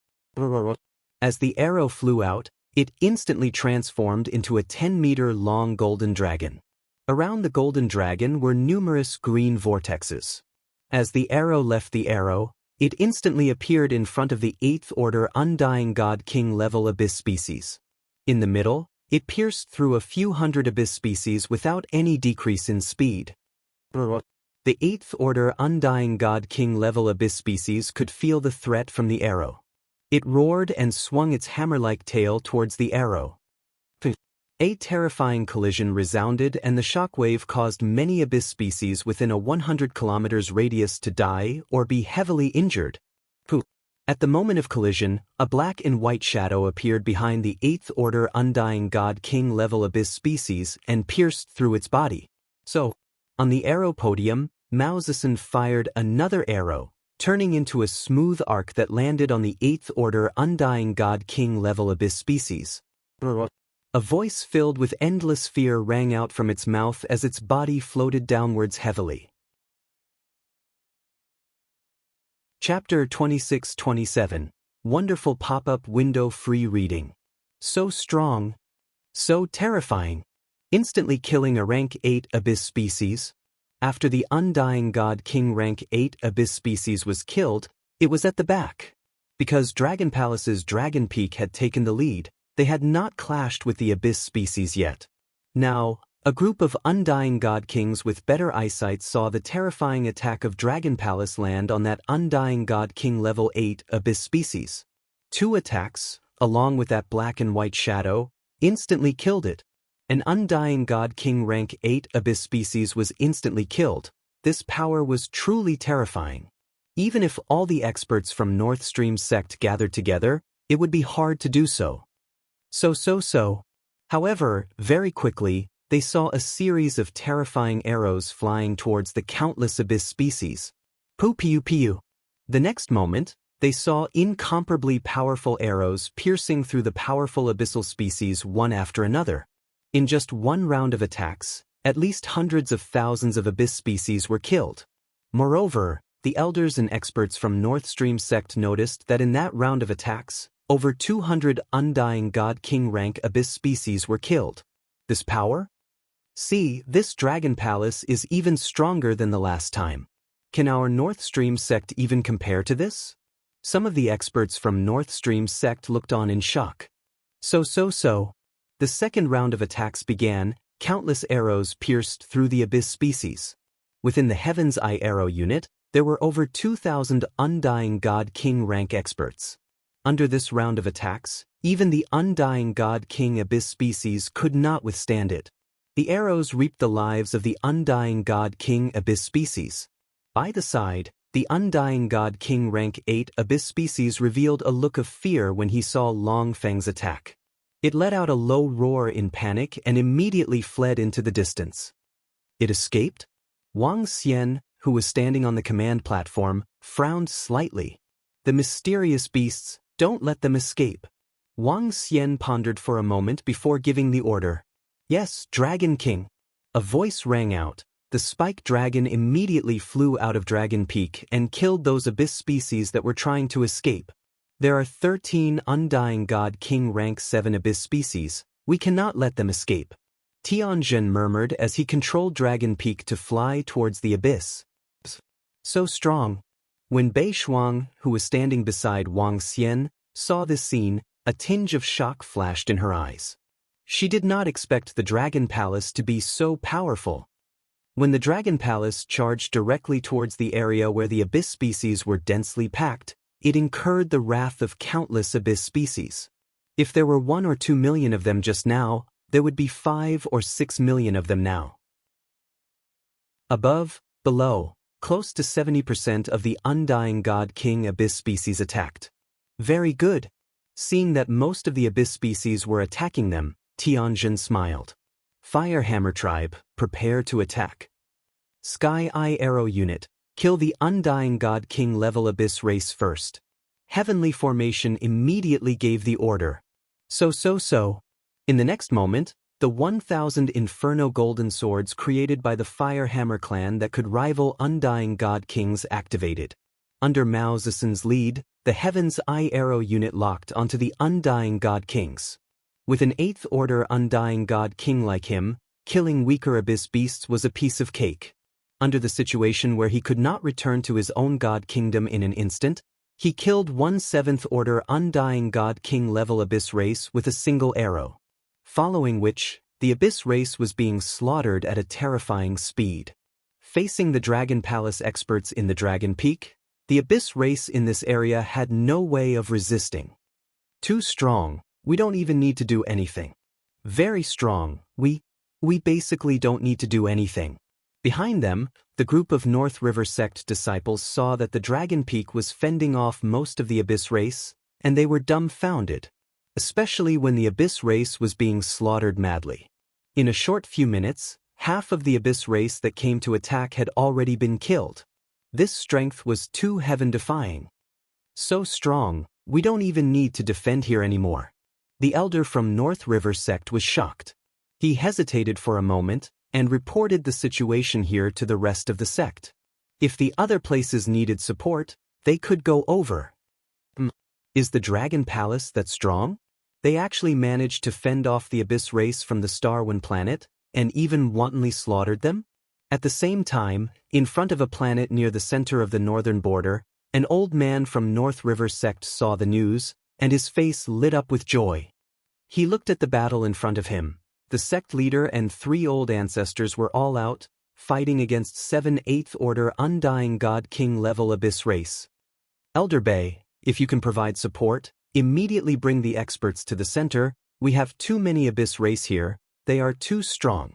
Speaker 1: As the arrow flew out, it instantly transformed into a 10-meter-long golden dragon. Around the golden dragon were numerous green vortexes. As the arrow left the arrow, it instantly appeared in front of the 8th Order Undying God King level Abyss species. In the middle, it pierced through a few hundred Abyss species without any decrease in speed. The 8th Order Undying God King level Abyss species could feel the threat from the arrow. It roared and swung its hammer-like tail towards the arrow. A terrifying collision resounded, and the shockwave caused many Abyss species within a 100 kilometers radius to die or be heavily injured. At the moment of collision, a black and white shadow appeared behind the 8th Order Undying God King level Abyss species and pierced through its body. On the arrow podium, Mao Zedong fired another arrow, turning into a smooth arc that landed on the 8th Order Undying God King level Abyss species. A voice filled with endless fear rang out from its mouth as its body floated downwards heavily. Chapter 26-27. Wonderful pop-up window free reading. So strong. So terrifying. Instantly killing a rank 8 Abyss species. After the Undying God King rank 8 Abyss species was killed, it was at the back. Because Dragon Palace's Dragon Peak had taken the lead, they had not clashed with the Abyss species yet. Now, a group of Undying God Kings with better eyesight saw the terrifying attack of Dragon Palace land on that Undying God King level 8 Abyss species. 2 attacks, along with that black and white shadow, instantly killed it. An Undying God King rank 8 Abyss species was instantly killed. This power was truly terrifying. Even if all the experts from North Stream sect gathered together, it would be hard to do so. However, very quickly, they saw a series of terrifying arrows flying towards the countless Abyss species. Pew. The next moment, they saw incomparably powerful arrows piercing through the powerful abyssal species one after another. In just one round of attacks, at least hundreds of thousands of Abyss species were killed. Moreover, the elders and experts from North Stream sect noticed that in that round of attacks, over 200 Undying God King rank Abyss species were killed. This power? See, this Dragon Palace is even stronger than the last time. Can our North Stream sect even compare to this? Some of the experts from North Stream sect looked on in shock. The second round of attacks began. Countless arrows pierced through the Abyss species. Within the Heaven's Eye arrow unit, there were over 2,000 Undying God King rank experts. Under this round of attacks, even the Undying God King Abyss species could not withstand it. The arrows reaped the lives of the Undying God King Abyss species. By the side, the Undying God King rank 8 Abyss species revealed a look of fear when he saw Long Feng's attack. It let out a low roar in panic and immediately fled into the distance. It escaped? Wang Xian, who was standing on the command platform, frowned slightly. The mysterious beasts, don't let them escape. Wang Xian pondered for a moment before giving the order. Yes, Dragon King. A voice rang out. The spike dragon immediately flew out of Dragon Peak and killed those Abyss species that were trying to escape. There are 13 Undying God King rank 7 Abyss species. We cannot let them escape. Tianjin murmured as he controlled Dragon Peak to fly towards the Abyss. So strong. When Bei Shuang, who was standing beside Wang Xian, saw this scene, a tinge of shock flashed in her eyes. She did not expect the Dragon Palace to be so powerful. When the Dragon Palace charged directly towards the area where the Abyss species were densely packed, it incurred the wrath of countless Abyss species. If there were 1 or 2 million of them just now, there would be 5 or 6 million of them now. Above, below, close to 70% of the Undying God King Abyss species attacked. Very good. Seeing that most of the Abyss species were attacking them, Tianjin smiled. Firehammer Tribe, prepare to attack. Sky Eye Arrow Unit, kill the Undying God King level Abyss race first. Heavenly Formation immediately gave the order. In the next moment, the 1,000 Inferno golden swords created by the Firehammer clan that could rival Undying God Kings activated. Under Mao Zedong's lead, the Heaven's Eye Arrow unit locked onto the Undying God Kings. With an 8th Order Undying God King like him, killing weaker Abyss beasts was a piece of cake. Under the situation where he could not return to his own God Kingdom in an instant, he killed one 7th Order Undying God King level Abyss race with a single arrow. Following which, the Abyss race was being slaughtered at a terrifying speed. Facing the Dragon Palace experts in the Dragon Peak, the Abyss race in this area had no way of resisting. Too strong, we don't even need to do anything. Very strong, we basically don't need to do anything. Behind them, the group of North River Sect disciples saw that the Dragon Peak was fending off most of the Abyss race, and they were dumbfounded. Especially when the Abyss race was being slaughtered madly. In a short few minutes, half of the Abyss race that came to attack had already been killed. This strength was too heaven-defying. So strong, we don't even need to defend here anymore. The elder from North River Sect was shocked. He hesitated for a moment, and reported the situation here to the rest of the sect. If the other places needed support, they could go over. Is the Dragon Palace that strong? They actually managed to fend off the Abyss race from the Starwind planet, and even wantonly slaughtered them? At the same time, in front of a planet near the center of the northern border, an old man from North River Sect saw the news, and his face lit up with joy. He looked at the battle in front of him. The sect leader and 3 old ancestors were all out, fighting against 7 8th Order Undying God King level Abyss race. Elder Bay, if you can provide support, immediately bring the experts to the center. We have too many Abyss race here, they are too strong.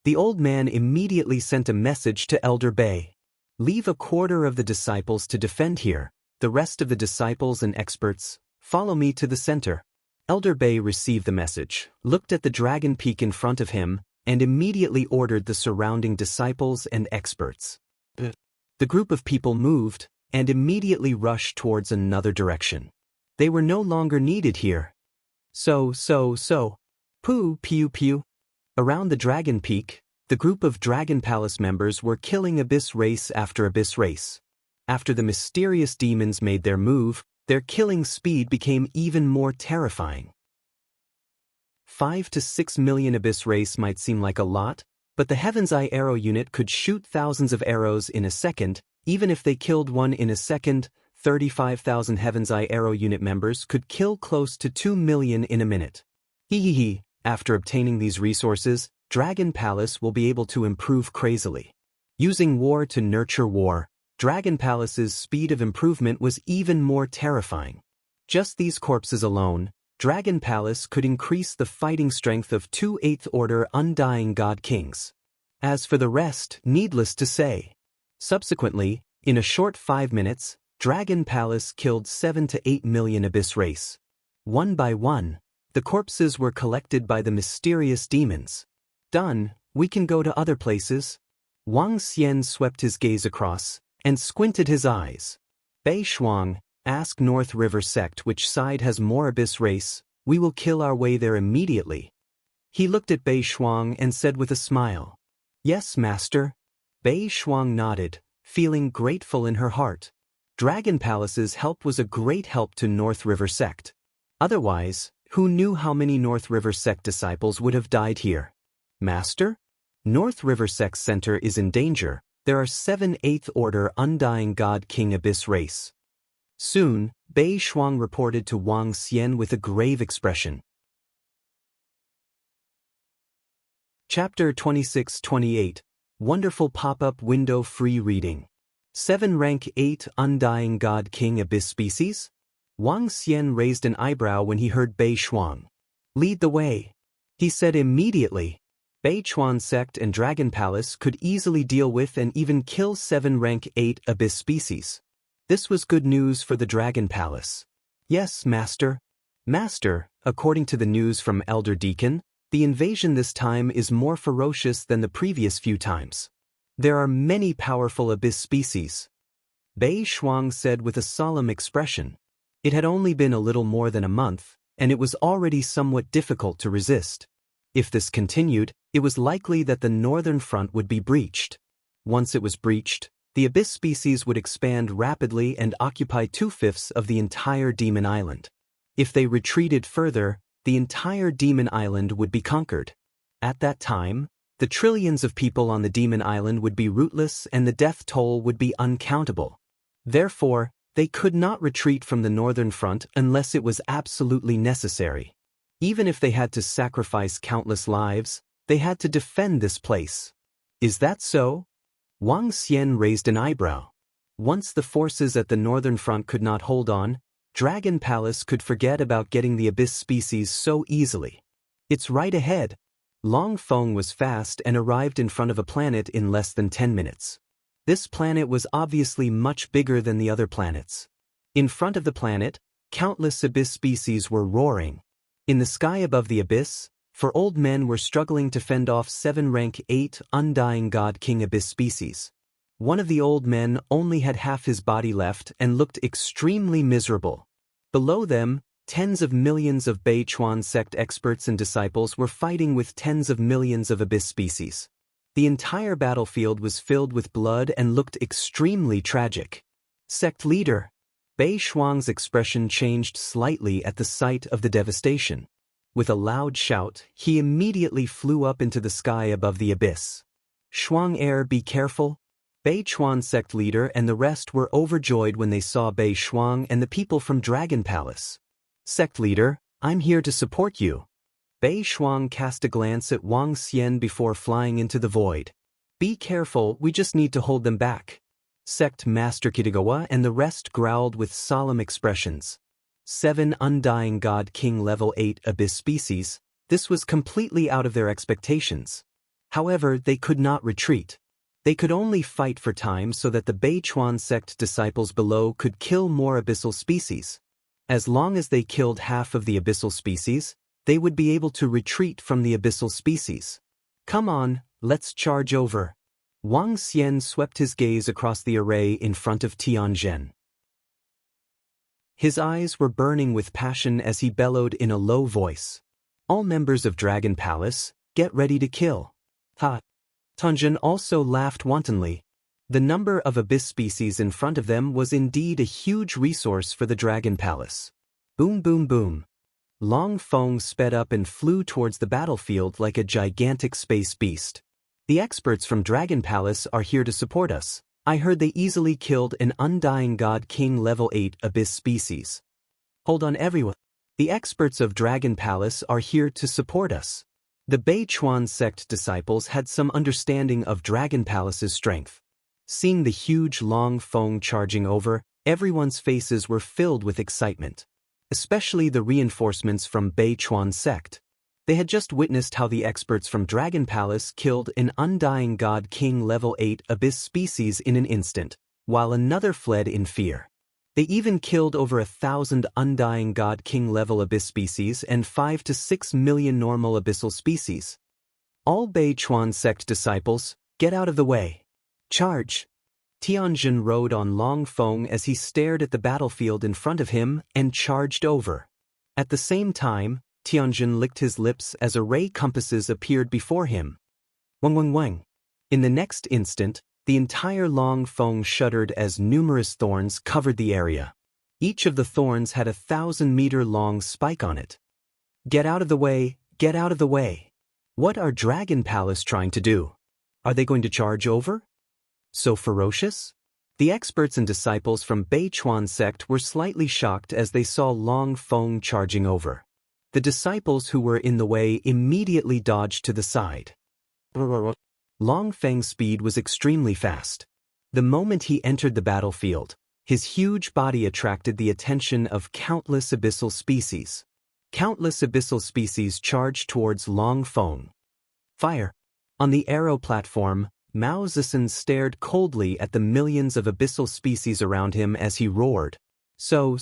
Speaker 1: The old man immediately sent a message to Elder Bay. Leave a quarter of the disciples to defend here, the rest of the disciples and experts, follow me to the center. Elder Bay received the message, looked at the Dragon Peak in front of him, and immediately ordered the surrounding disciples and experts. The group of people moved, and immediately rushed towards another direction. They were no longer needed here. So. Poo pew pew. Around the Dragon Peak, the group of Dragon Palace members were killing Abyss race after Abyss race. After the mysterious demons made their move, their killing speed became even more terrifying. 5 to 6 million Abyss race might seem like a lot, but the Heaven's Eye Arrow unit could shoot thousands of arrows in a second. Even if they killed one in a second, 35,000 Heaven's Eye Arrow unit members could kill close to 2 million in a minute. After obtaining these resources, Dragon Palace will be able to improve crazily. Using war to nurture war, Dragon Palace's speed of improvement was even more terrifying. Just these corpses alone, Dragon Palace could increase the fighting strength of 2 8th Order Undying God Kings. As for the rest, needless to say. Subsequently, in a short 5 minutes, Dragon Palace killed 7 to 8 million Abyss race. One by one, the corpses were collected by the mysterious demons. Done, we can go to other places. Wang Xian swept his gaze across, and squinted his eyes. Bei Shuang, ask North River Sect which side has more Abyss race, we will kill our way there immediately. He looked at Bei Shuang and said with a smile, Yes, master. Bei Shuang nodded, feeling grateful in her heart. Dragon Palace's help was a great help to North River Sect. Otherwise, who knew how many North River Sect disciples would have died here? Master? North River Sect's center is in danger. There are 7 8th Order Undying God King Abyss race. Soon, Bei Shuang reported to Wang Xian with a grave expression. Chapter 26-28, Wonderful Pop-Up Window Free Reading. 7 Rank 8 Undying God King Abyss Species? Wang Xian raised an eyebrow when he heard Bei Shuang. Lead the way. He said immediately. Bei Chuan Sect and Dragon Palace could easily deal with and even kill 7 Rank 8 Abyss species. This was good news for the Dragon Palace. Yes, Master. Master, according to the news from Elder Deacon, the invasion this time is more ferocious than the previous few times. There are many powerful Abyss species. Bei Shuang said with a solemn expression. It had only been a little more than a month, and it was already somewhat difficult to resist. If this continued, it was likely that the northern front would be breached. Once it was breached, the abyss species would expand rapidly and occupy 2/5 of the entire Demon Island. If they retreated further, the entire Demon Island would be conquered. At that time, the trillions of people on the Demon Island would be rootless and the death toll would be uncountable. Therefore, they could not retreat from the northern front unless it was absolutely necessary. Even if they had to sacrifice countless lives, they had to defend this place. Is that so? Wang Xian raised an eyebrow. Once the forces at the northern front could not hold on, Dragon Palace could forget about getting the abyss species so easily. It's right ahead. Long Feng was fast and arrived in front of a planet in less than 10 minutes. This planet was obviously much bigger than the other planets. In front of the planet, countless abyss species were roaring. In the sky above the abyss, 4 old men were struggling to fend off 7 rank 8 undying God King abyss species. One of the old men only had half his body left and looked extremely miserable. Below them, tens of millions of Beichuan sect experts and disciples were fighting with tens of millions of abyss species. The entire battlefield was filled with blood and looked extremely tragic. Sect leader. Bei Shuang's expression changed slightly at the sight of the devastation. With a loud shout, he immediately flew up into the sky above the abyss. Shuang heir, be careful. Bei Chuan sect leader and the rest were overjoyed when they saw Bei Shuang and the people from Dragon Palace. Sect leader, I'm here to support you. Bei Shuang cast a glance at Wang Xian before flying into the void. Be careful, we just need to hold them back. Sect Master Kitagawa and the rest growled with solemn expressions. 7 undying God King level 8 abyss species, this was completely out of their expectations. However, they could not retreat. They could only fight for time so that the Beichuan sect disciples below could kill more abyssal species. As long as they killed half of the abyssal species, they would be able to retreat from the abyssal species. Come on, let's charge over. Wang Xian swept his gaze across the array in front of Tianzhen. His eyes were burning with passion as he bellowed in a low voice. All members of Dragon Palace, get ready to kill. Ha! Tianzhen also laughed wantonly. The number of abyss species in front of them was indeed a huge resource for the Dragon Palace. Boom boom boom. Long Feng sped up and flew towards the battlefield like a gigantic space beast. The experts from Dragon Palace are here to support us. I heard they easily killed an undying God King level 8 abyss species. Hold on everyone. The experts of Dragon Palace are here to support us. The Beichuan sect disciples had some understanding of Dragon Palace's strength. Seeing the huge Long Feng charging over, everyone's faces were filled with excitement. Especially the reinforcements from Beichuan sect. They had just witnessed how the experts from Dragon Palace killed an undying God King level 8 abyss species in an instant, while another fled in fear. They even killed over 1,000 undying God King level abyss species and 5 to 6 million normal abyssal species. All Beichuan sect disciples, get out of the way. Charge! Tianzhen rode on Long Feng as he stared at the battlefield in front of him and charged over. At the same time, Tianzhen licked his lips as array compasses appeared before him. Wang wang wang. In the next instant, the entire Long Feng shuddered as numerous thorns covered the area. Each of the thorns had a 1,000-meter-long spike on it. Get out of the way, get out of the way. What are Dragon Palace trying to do? Are they going to charge over? So ferocious? The experts and disciples from Beichuan sect were slightly shocked as they saw Long Feng charging over. The disciples who were in the way immediately dodged to the side. Long Feng's speed was extremely fast. The moment he entered the battlefield, his huge body attracted the attention of countless abyssal species. Countless abyssal species charged towards Long Feng. Fire! On the arrow platform, Mao Zedong stared coldly at the millions of abyssal species around him as he roared. So.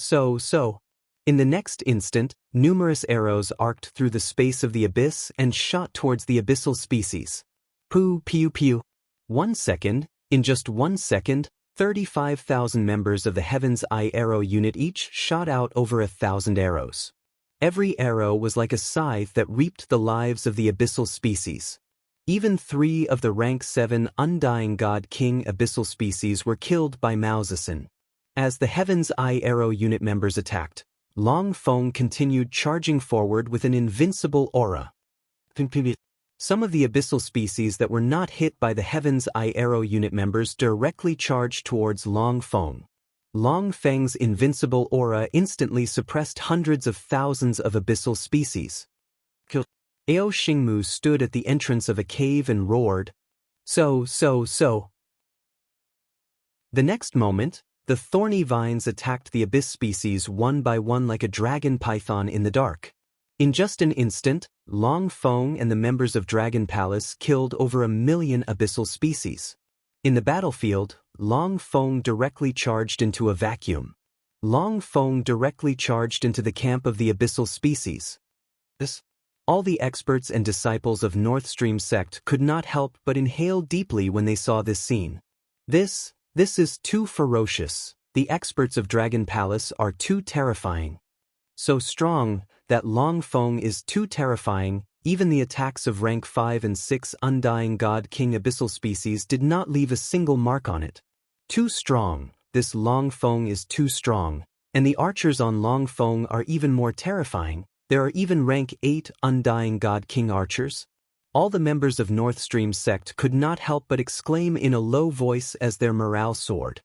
Speaker 1: In the next instant, numerous arrows arced through the space of the abyss and shot towards the abyssal species. Pew pew pew. 1 second, in just 1 second, 35,000 members of the Heaven's Eye Arrow unit each shot out over 1,000 arrows. Every arrow was like a scythe that reaped the lives of the abyssal species. Even 3 of the rank 7 Undying God King abyssal species were killed by Maozisin. As the Heaven's Eye Arrow unit members attacked, Long Feng continued charging forward with an invincible aura. Some of the abyssal species that were not hit by the Heaven's Eye Arrow unit members directly charged towards Long Feng. Long Feng's invincible aura instantly suppressed hundreds of thousands of abyssal species. Ao Xingmu stood at the entrance of a cave and roared, So. The next moment, the thorny vines attacked the abyss species one by one like a dragon python in the dark. In just an instant, Long Feng and the members of Dragon Palace killed over 1 million abyssal species. In the battlefield, Long Feng directly charged into a vacuum. Long Feng directly charged into the camp of the abyssal species. All the experts and disciples of North Stream sect could not help but inhale deeply when they saw this scene. This is too ferocious. The experts of Dragon Palace are too terrifying. So strong that Long Feng is too terrifying. Even the attacks of rank 5 and 6 Undying God King abyssal species did not leave a single mark on it. Too strong. This Long Feng is too strong. And the archers on Long Feng are even more terrifying. There are even rank 8 Undying God King archers. All the members of North Stream sect could not help but exclaim in a low voice as their morale soared.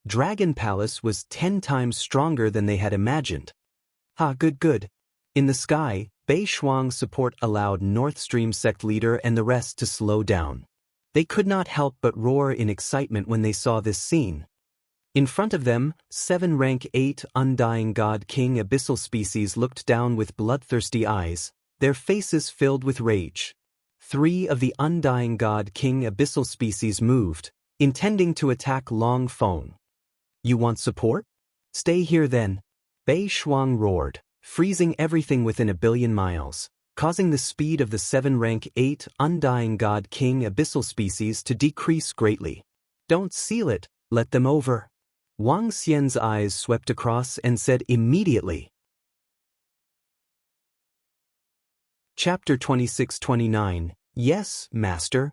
Speaker 1: Dragon Palace was 10 times stronger than they had imagined. Good. In the sky, Bei Shuang's support allowed North Stream sect leader and the rest to slow down. They could not help but roar in excitement when they saw this scene. In front of them, 7 rank 8 Undying God King abyssal species looked down with bloodthirsty eyes, their faces filled with rage. 3 of the Undying God King abyssal species moved, intending to attack Long Feng. You want support? Stay here then. Bei Shuang roared, freezing everything within 1 billion miles, causing the speed of the 7 rank 8 Undying God King abyssal species to decrease greatly. Don't seal it, let them over. Wang Xian's eyes swept across and said immediately. Chapter 26-29, Yes, Master.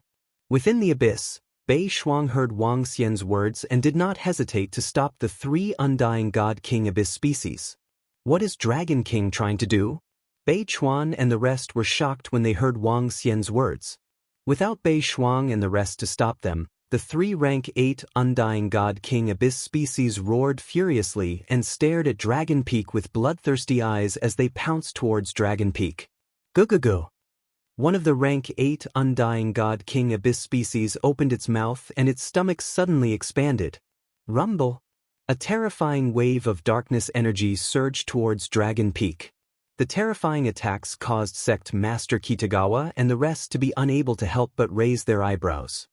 Speaker 1: Within the abyss, Bei Shuang heard Wang Xian's words and did not hesitate to stop the 3 Undying God King abyss species. What is Dragon King trying to do? Bei Chuan and the rest were shocked when they heard Wang Xian's words. Without Bei Shuang and the rest to stop them, the 3 rank 8 Undying God King abyss species roared furiously and stared at Dragon Peak with bloodthirsty eyes as they pounced towards Dragon Peak. Go. One of the rank 8 Undying God King abyss species opened its mouth and its stomach suddenly expanded. Rumble. A terrifying wave of darkness energy surged towards Dragon Peak. The terrifying attacks caused Sect Master Kitagawa and the rest to be unable to help but raise their eyebrows.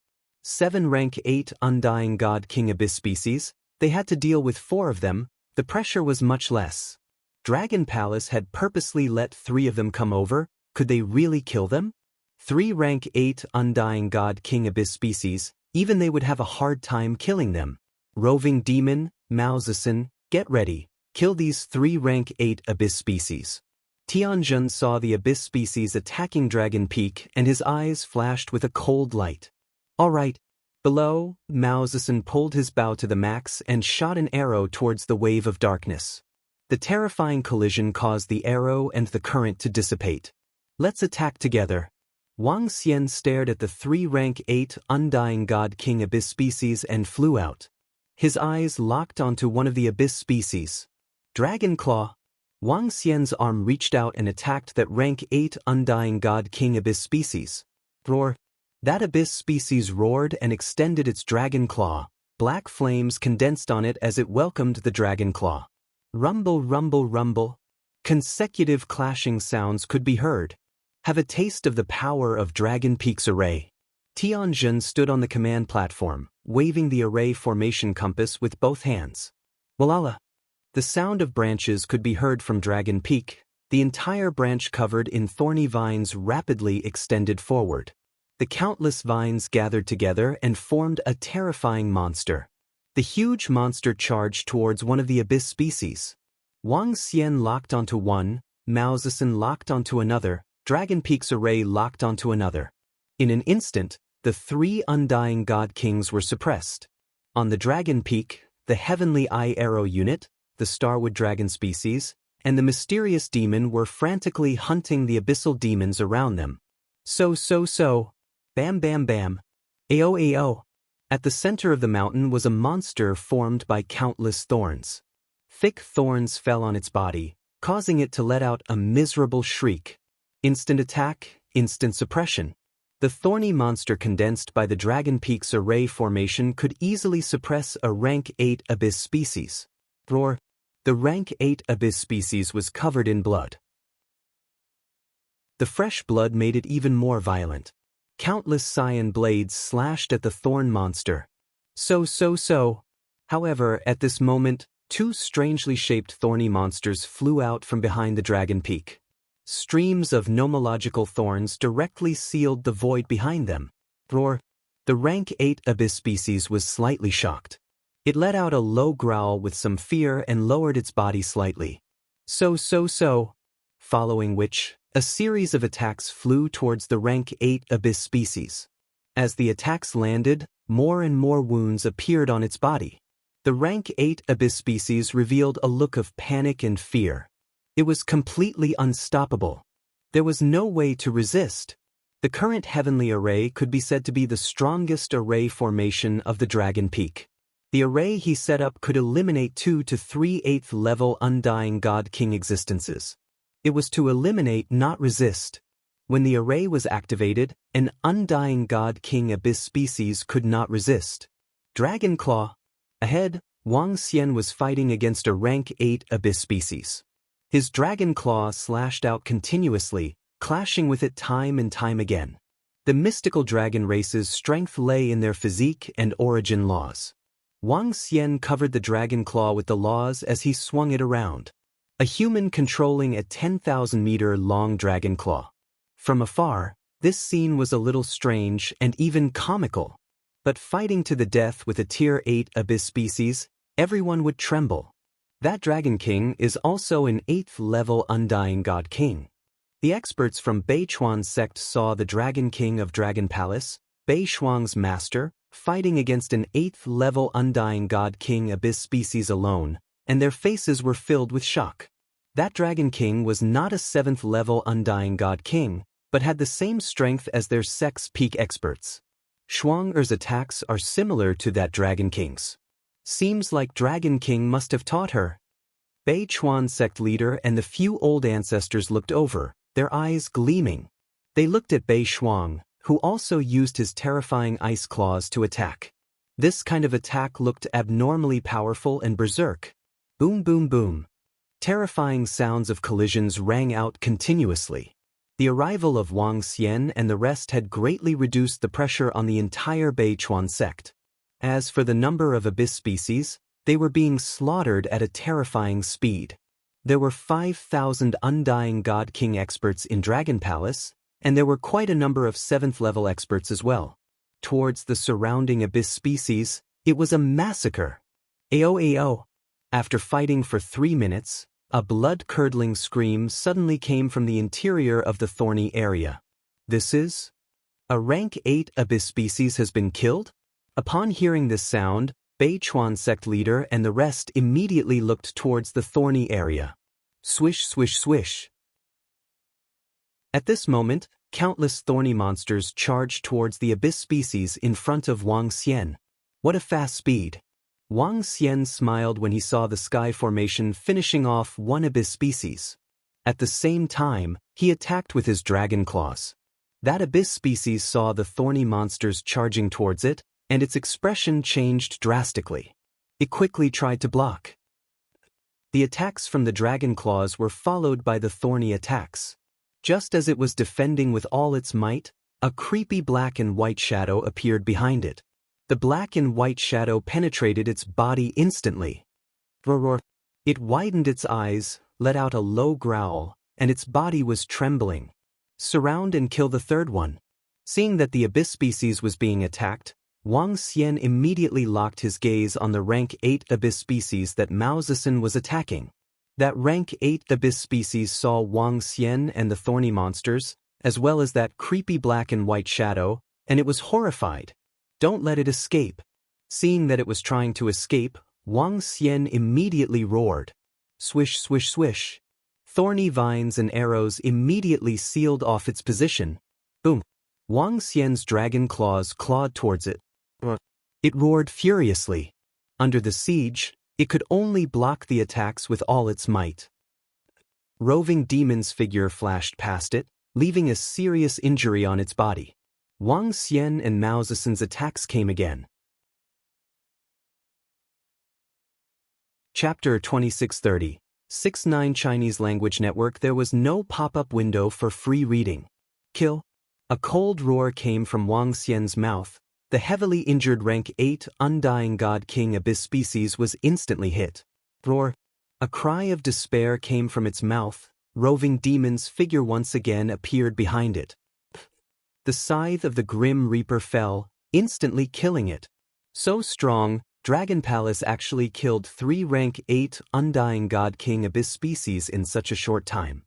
Speaker 1: 7 rank 8 Undying God King abyss species, they had to deal with 4 of them, the pressure was much less. Dragon Palace had purposely let 3 of them come over, could they really kill them? 3 rank 8 Undying God King abyss species, even they would have a hard time killing them. Roving Demon, Maozisin, get ready, kill these 3 rank 8 abyss species. Tianjun saw the abyss species attacking Dragon Peak and his eyes flashed with a cold light. All right. Below, Maozisin pulled his bow to the max and shot an arrow towards the wave of darkness. The terrifying collision caused the arrow and the current to dissipate. Let's attack together. Wang Xian stared at the 3 rank 8 Undying God King abyss species and flew out. His eyes locked onto one of the abyss species. Dragon Claw. Wang Xian's arm reached out and attacked that rank 8 Undying God King abyss species. Roar. That abyss species roared and extended its dragon claw. Black flames condensed on it as it welcomed the dragon claw. Rumble, rumble, rumble. Consecutive clashing sounds could be heard. Have a taste of the power of Dragon Peak's array. Tianjun stood on the command platform, waving the array formation compass with both hands. Walala. The sound of branches could be heard from Dragon Peak. The entire branch covered in thorny vines rapidly extended forward. The countless vines gathered together and formed a terrifying monster. The huge monster charged towards one of the abyss species. Wang Xian locked onto one, Mao Zedong locked onto another, Dragon Peak's array locked onto another. In an instant, the three undying god kings were suppressed. On the Dragon Peak, the Heavenly Eye Arrow unit, the Starwood dragon species, and the mysterious demon were frantically hunting the abyssal demons around them. So. Bam bam bam. Ao. At the center of the mountain was a monster formed by countless thorns. Thick thorns fell on its body, causing it to let out a miserable shriek. Instant attack, instant suppression. The thorny monster condensed by the Dragon Peak's array formation could easily suppress a rank 8 abyss species. Roar. The rank 8 abyss species was covered in blood. The fresh blood made it even more violent. Countless cyan blades slashed at the thorn monster. So. However, at this moment, two strangely shaped thorny monsters flew out from behind the Dragon Peak. Streams of nomological thorns directly sealed the void behind them. Roar. The rank 8 abyss species was slightly shocked. It let out a low growl with some fear and lowered its body slightly. So. Following which, a series of attacks flew towards the rank 8 abyss species. As the attacks landed, more and more wounds appeared on its body. The rank 8 abyss species revealed a look of panic and fear. It was completely unstoppable. There was no way to resist. The current heavenly array could be said to be the strongest array formation of the Dragon Peak. The array he set up could eliminate 2 to 3 8th level undying god king existences. It was to eliminate, not resist. When the array was activated, an undying god king abyss species could not resist. Dragon Claw. Ahead, Wang Xian was fighting against a rank 8 abyss species. His dragon claw slashed out continuously, clashing with it time and time again. The mystical dragon race's strength lay in their physique and origin laws. Wang Xian covered the dragon claw with the laws as he swung it around. A human controlling a 10,000-meter-long dragon claw. From afar, this scene was a little strange and even comical. But fighting to the death with a tier 8 abyss species, everyone would tremble. That Dragon King is also an 8th level undying god king. The experts from Beichuan's sect saw the Dragon King of Dragon Palace, Beishuang's master, fighting against an 8th level undying god king abyss species alone, and their faces were filled with shock. That Dragon King was not a 7th level undying god king, but had the same strength as their sect's peak experts. Shuang-Er's attacks are similar to that Dragon King's. Seems like Dragon King must have taught her. Beichuan sect leader and the few old ancestors looked over, their eyes gleaming. They looked at Beishuang, who also used his terrifying ice claws to attack. This kind of attack looked abnormally powerful and berserk. Boom boom boom. Terrifying sounds of collisions rang out continuously. The arrival of Wang Xian and the rest had greatly reduced the pressure on the entire Beichuan sect. As for the number of abyss species, they were being slaughtered at a terrifying speed. There were 5,000 undying god king experts in Dragon Palace, and there were quite a number of 7th level experts as well. Towards the surrounding abyss species, it was a massacre. Ao. After fighting for 3 minutes, a blood-curdling scream suddenly came from the interior of the thorny area. This is? A rank 8 abyss species has been killed? Upon hearing this sound, Beichuan sect leader and the rest immediately looked towards the thorny area. Swish swish swish. At this moment, countless thorny monsters charged towards the abyss species in front of Wang Xian. What a fast speed! Wang Xian smiled when he saw the sky formation finishing off one abyss species. At the same time, he attacked with his dragon claws. That abyss species saw the thorny monsters charging towards it, and its expression changed drastically. It quickly tried to block. The attacks from the dragon claws were followed by the thorny attacks. Just as it was defending with all its might, a creepy black and white shadow appeared behind it. The black and white shadow penetrated its body instantly. Roar. It widened its eyes, let out a low growl, and its body was trembling. Surround and kill the third one. Seeing that the abyss species was being attacked, Wang Xian immediately locked his gaze on the rank 8 abyss species that Mao Zedong was attacking. That rank 8 abyss species saw Wang Xian and the thorny monsters, as well as that creepy black and white shadow, and it was horrified. Don't let it escape. Seeing that it was trying to escape, Wang Xian immediately roared. Swish, swish, swish. Thorny vines and arrows immediately sealed off its position. Boom. Wang Xian's dragon claws clawed towards it. It roared furiously. Under the siege, it could only block the attacks with all its might. Roving demon's figure flashed past it, leaving a serious injury on its body. Wang Xian and Mao Zedong's attacks came again. Chapter 2630. 6-9 Chinese Language Network. There was no pop-up window for free reading. Kill. A cold roar came from Wang Xian's mouth. The heavily injured rank 8 Undying God King Abyss species was instantly hit. Roar. A cry of despair came from its mouth. Roving demon's figure once again appeared behind it. The scythe of the Grim Reaper fell, instantly killing it. So strong, Dragon Palace actually killed 3 rank 8 Undying God King Abyss species in such a short time.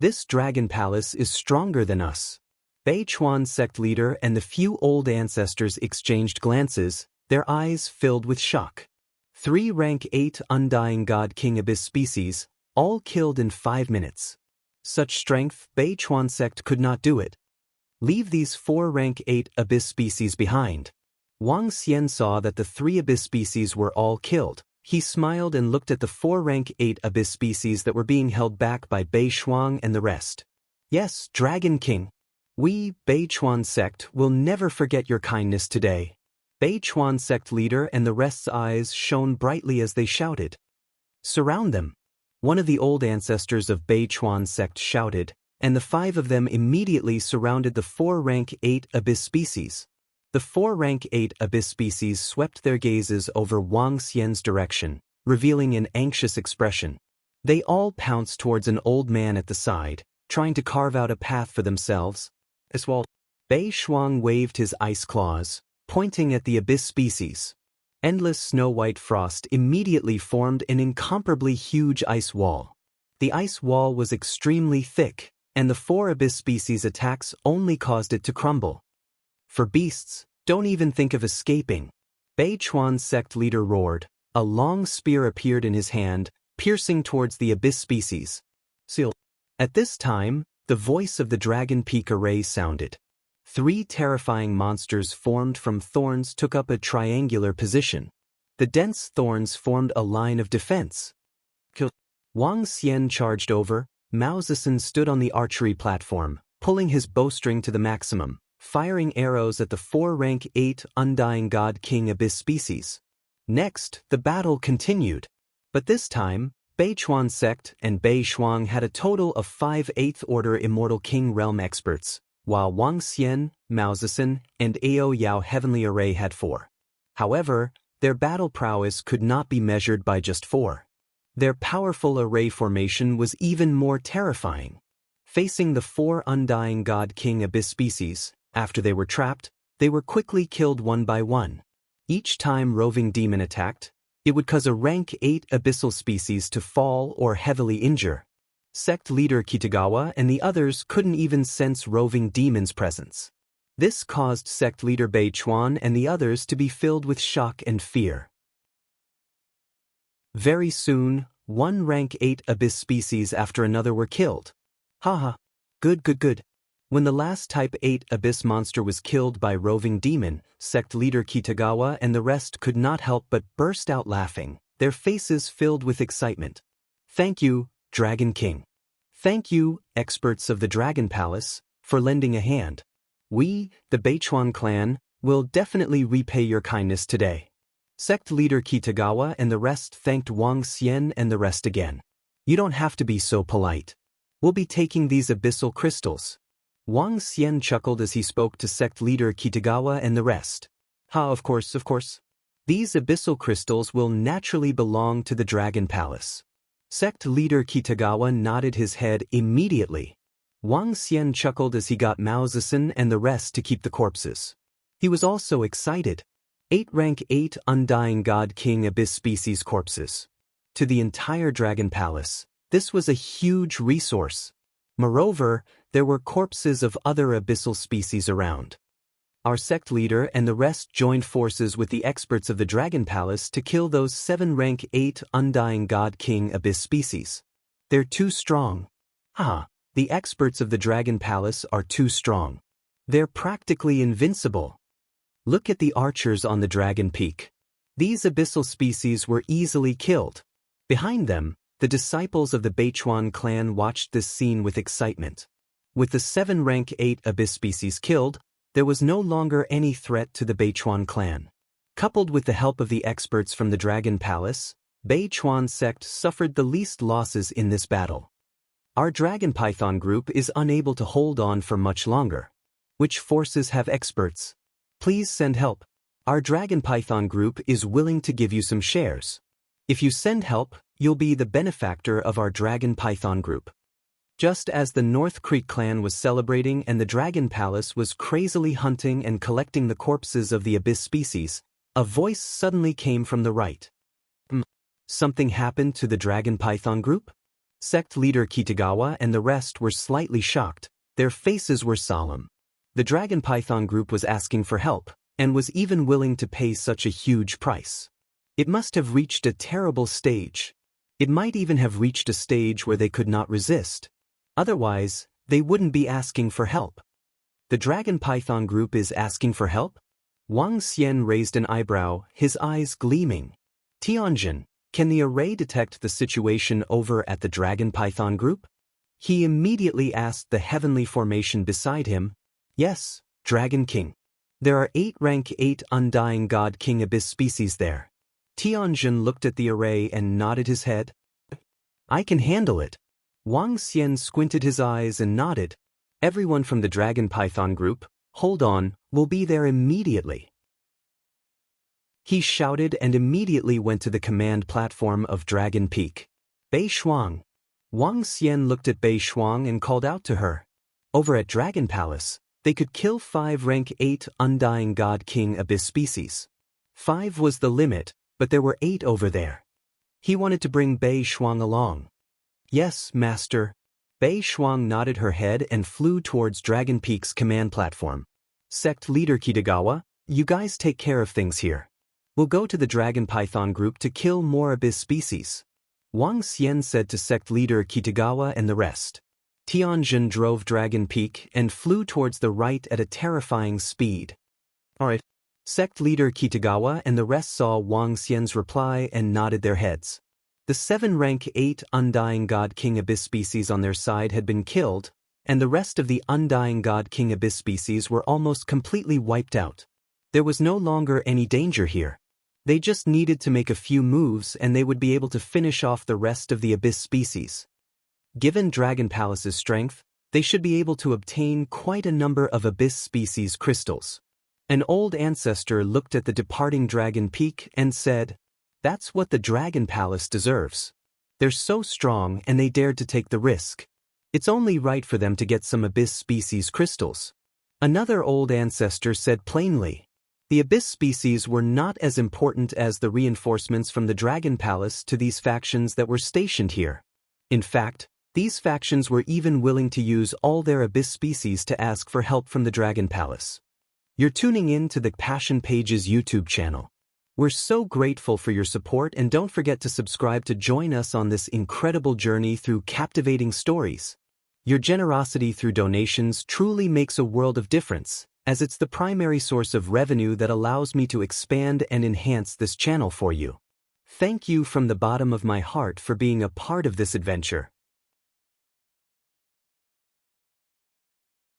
Speaker 1: This Dragon Palace is stronger than us. Bei Chuan sect leader and the few old ancestors exchanged glances, their eyes filled with shock. 3 rank 8 Undying God King Abyss species, all killed in 5 minutes. Such strength, Bei Chuan sect could not do it. Leave these 4 rank 8 Abyss species behind. Wang Xian saw that the 3 Abyss species were all killed. He smiled and looked at the 4 rank 8 Abyss species that were being held back by Bei Shuang and the rest. Yes, Dragon King. We, Bei Chuan sect, will never forget your kindness today. Bei Chuan sect leader and the rest's eyes shone brightly as they shouted. Surround them. One of the old ancestors of Bei Chuan sect shouted, and the 5 of them immediately surrounded the 4 rank 8 Abyss species. The 4 rank 8 Abyss species swept their gazes over Wang Xian's direction, revealing an anxious expression. They all pounced towards an old man at the side, trying to carve out a path for themselves. As well, Bei Shuang waved his ice claws, pointing at the Abyss species. Endless snow-white frost immediately formed an incomparably huge ice wall. The ice wall was extremely thick, and the 4 Abyss species' attacks only caused it to crumble. For beasts, don't even think of escaping. Bei Chuan sect leader roared. A long spear appeared in his hand, piercing towards the Abyss species. Seal. At this time, the voice of the Dragon Peak array sounded. 3 terrifying monsters formed from thorns took up a triangular position. The dense thorns formed a line of defense. Kill. Wang Xian charged over. Mao Zedong stood on the archery platform, pulling his bowstring to the maximum, firing arrows at the 4 rank 8 Undying God King Abyss species. Next, the battle continued. But this time, Bei Chuan sect and Bei Shuang had a total of 5 8th Order Immortal King Realm experts, while Wang Xian, Mao Zedong, and Ao Yao Heavenly Array had 4. However, their battle prowess could not be measured by just 4. Their powerful array formation was even more terrifying. Facing the 4 Undying God King Abyss species, after they were trapped, they were quickly killed one by one. Each time Roving Demon attacked, it would cause a rank 8 abyssal species to fall or heavily injure. Sect leader Kitagawa and the others couldn't even sense Roving Demon's presence. This caused sect leader Bei Chuan and the others to be filled with shock and fear. Very soon, 1 rank 8 abyss species after another were killed. Haha. Good. When the last type 8 abyss monster was killed by Roving Demon, sect leader Kitagawa and the rest could not help but burst out laughing, their faces filled with excitement. Thank you, Dragon King. Thank you, experts of the Dragon Palace, for lending a hand. We, the Bei Chuan clan, will definitely repay your kindness today. Sect leader Kitagawa and the rest thanked Wang Xian and the rest again. You don't have to be so polite. We'll be taking these abyssal crystals. Wang Xian chuckled as he spoke to sect leader Kitagawa and the rest. Of course. These abyssal crystals will naturally belong to the Dragon Palace. Sect leader Kitagawa nodded his head immediately. Wang Xian chuckled as he got Mao Zedong and the rest to keep the corpses. He was also excited. 8 rank 8 Undying God King Abyss species corpses. to the entire Dragon Palace. This was a huge resource. Moreover, there were corpses of other abyssal species around. Our sect leader and the rest joined forces with the experts of the Dragon Palace to kill those 7 rank 8 Undying God King Abyss species. They're too strong. The experts of the Dragon Palace are too strong. They're practically invincible. Look at the archers on the Dragon Peak. These abyssal species were easily killed. Behind them, the disciples of the Beichuan clan watched this scene with excitement. With the 7 rank 8 abyss species killed, there was no longer any threat to the Beichuan clan. Coupled with the help of the experts from the Dragon Palace, Beichuan sect suffered the least losses in this battle. Our Dragon Python group is unable to hold on for much longer. Which forces have experts? Please send help. Our Dragon Python group is willing to give you some shares. If you send help, you'll be the benefactor of our Dragon Python group. Just as the North Creek clan was celebrating and the Dragon Palace was crazily hunting and collecting the corpses of the abyss species, a voice suddenly came from the right. Something happened to the Dragon Python group? Sect leader Kitagawa and the rest were slightly shocked. Their faces were solemn. The Dragon Python group was asking for help, and was even willing to pay such a huge price. It must have reached a terrible stage. It might even have reached a stage where they could not resist. Otherwise, they wouldn't be asking for help. The Dragon Python group is asking for help? Wang Xian raised an eyebrow, his eyes gleaming. Tianjin, can the array detect the situation over at the Dragon Python group? He immediately asked the heavenly formation beside him. Yes, Dragon King. There are 8 rank 8 Undying God King Abyss species there. Tianjin looked at the array and nodded his head. I can handle it. Wang Xian squinted his eyes and nodded. Everyone from the Dragon Python group, hold on, we'll be there immediately. He shouted and immediately went to the command platform of Dragon Peak. Bei Shuang. Wang Xian looked at Bei Shuang and called out to her. Over at Dragon Palace, they could kill 5 rank 8 Undying God King Abyss species. 5 was the limit, but there were 8 over there. He wanted to bring Bei Shuang along. Yes, Master. Bei Shuang nodded her head and flew towards Dragon Peak's command platform. Sect leader Kitagawa, you guys take care of things here. We'll go to the Dragon Python group to kill more abyss species. Wang Xian said to sect leader Kitagawa and the rest. Tianjin drove Dragon Peak and flew towards the right at a terrifying speed. Alright. Sect leader Kitagawa and the rest saw Wang Xian's reply and nodded their heads. The 7 rank 8 Undying God King Abyss species on their side had been killed, and the rest of the Undying God King Abyss species were almost completely wiped out. There was no longer any danger here. They just needed to make a few moves and they would be able to finish off the rest of the Abyss species. Given Dragon Palace's strength, they should be able to obtain quite a number of Abyss species crystals. An old ancestor looked at the departing Dragon Peak and said, "That's what the Dragon Palace deserves. They're so strong and they dared to take the risk. It's only right for them to get some Abyss species crystals." Another old ancestor said plainly, the Abyss species were not as important as the reinforcements from the Dragon Palace to these factions that were stationed here. In fact, these factions were even willing to use all their Abyss species to ask for help from the Dragon Palace. You're tuning in to the Passion Pages YouTube channel. We're so grateful for your support and don't forget to subscribe to join us on this incredible journey through captivating stories. Your generosity through donations truly makes a world of difference, as it's the primary source of revenue that allows me to expand and enhance this channel for you. Thank you from the bottom of my heart for being a part of this adventure.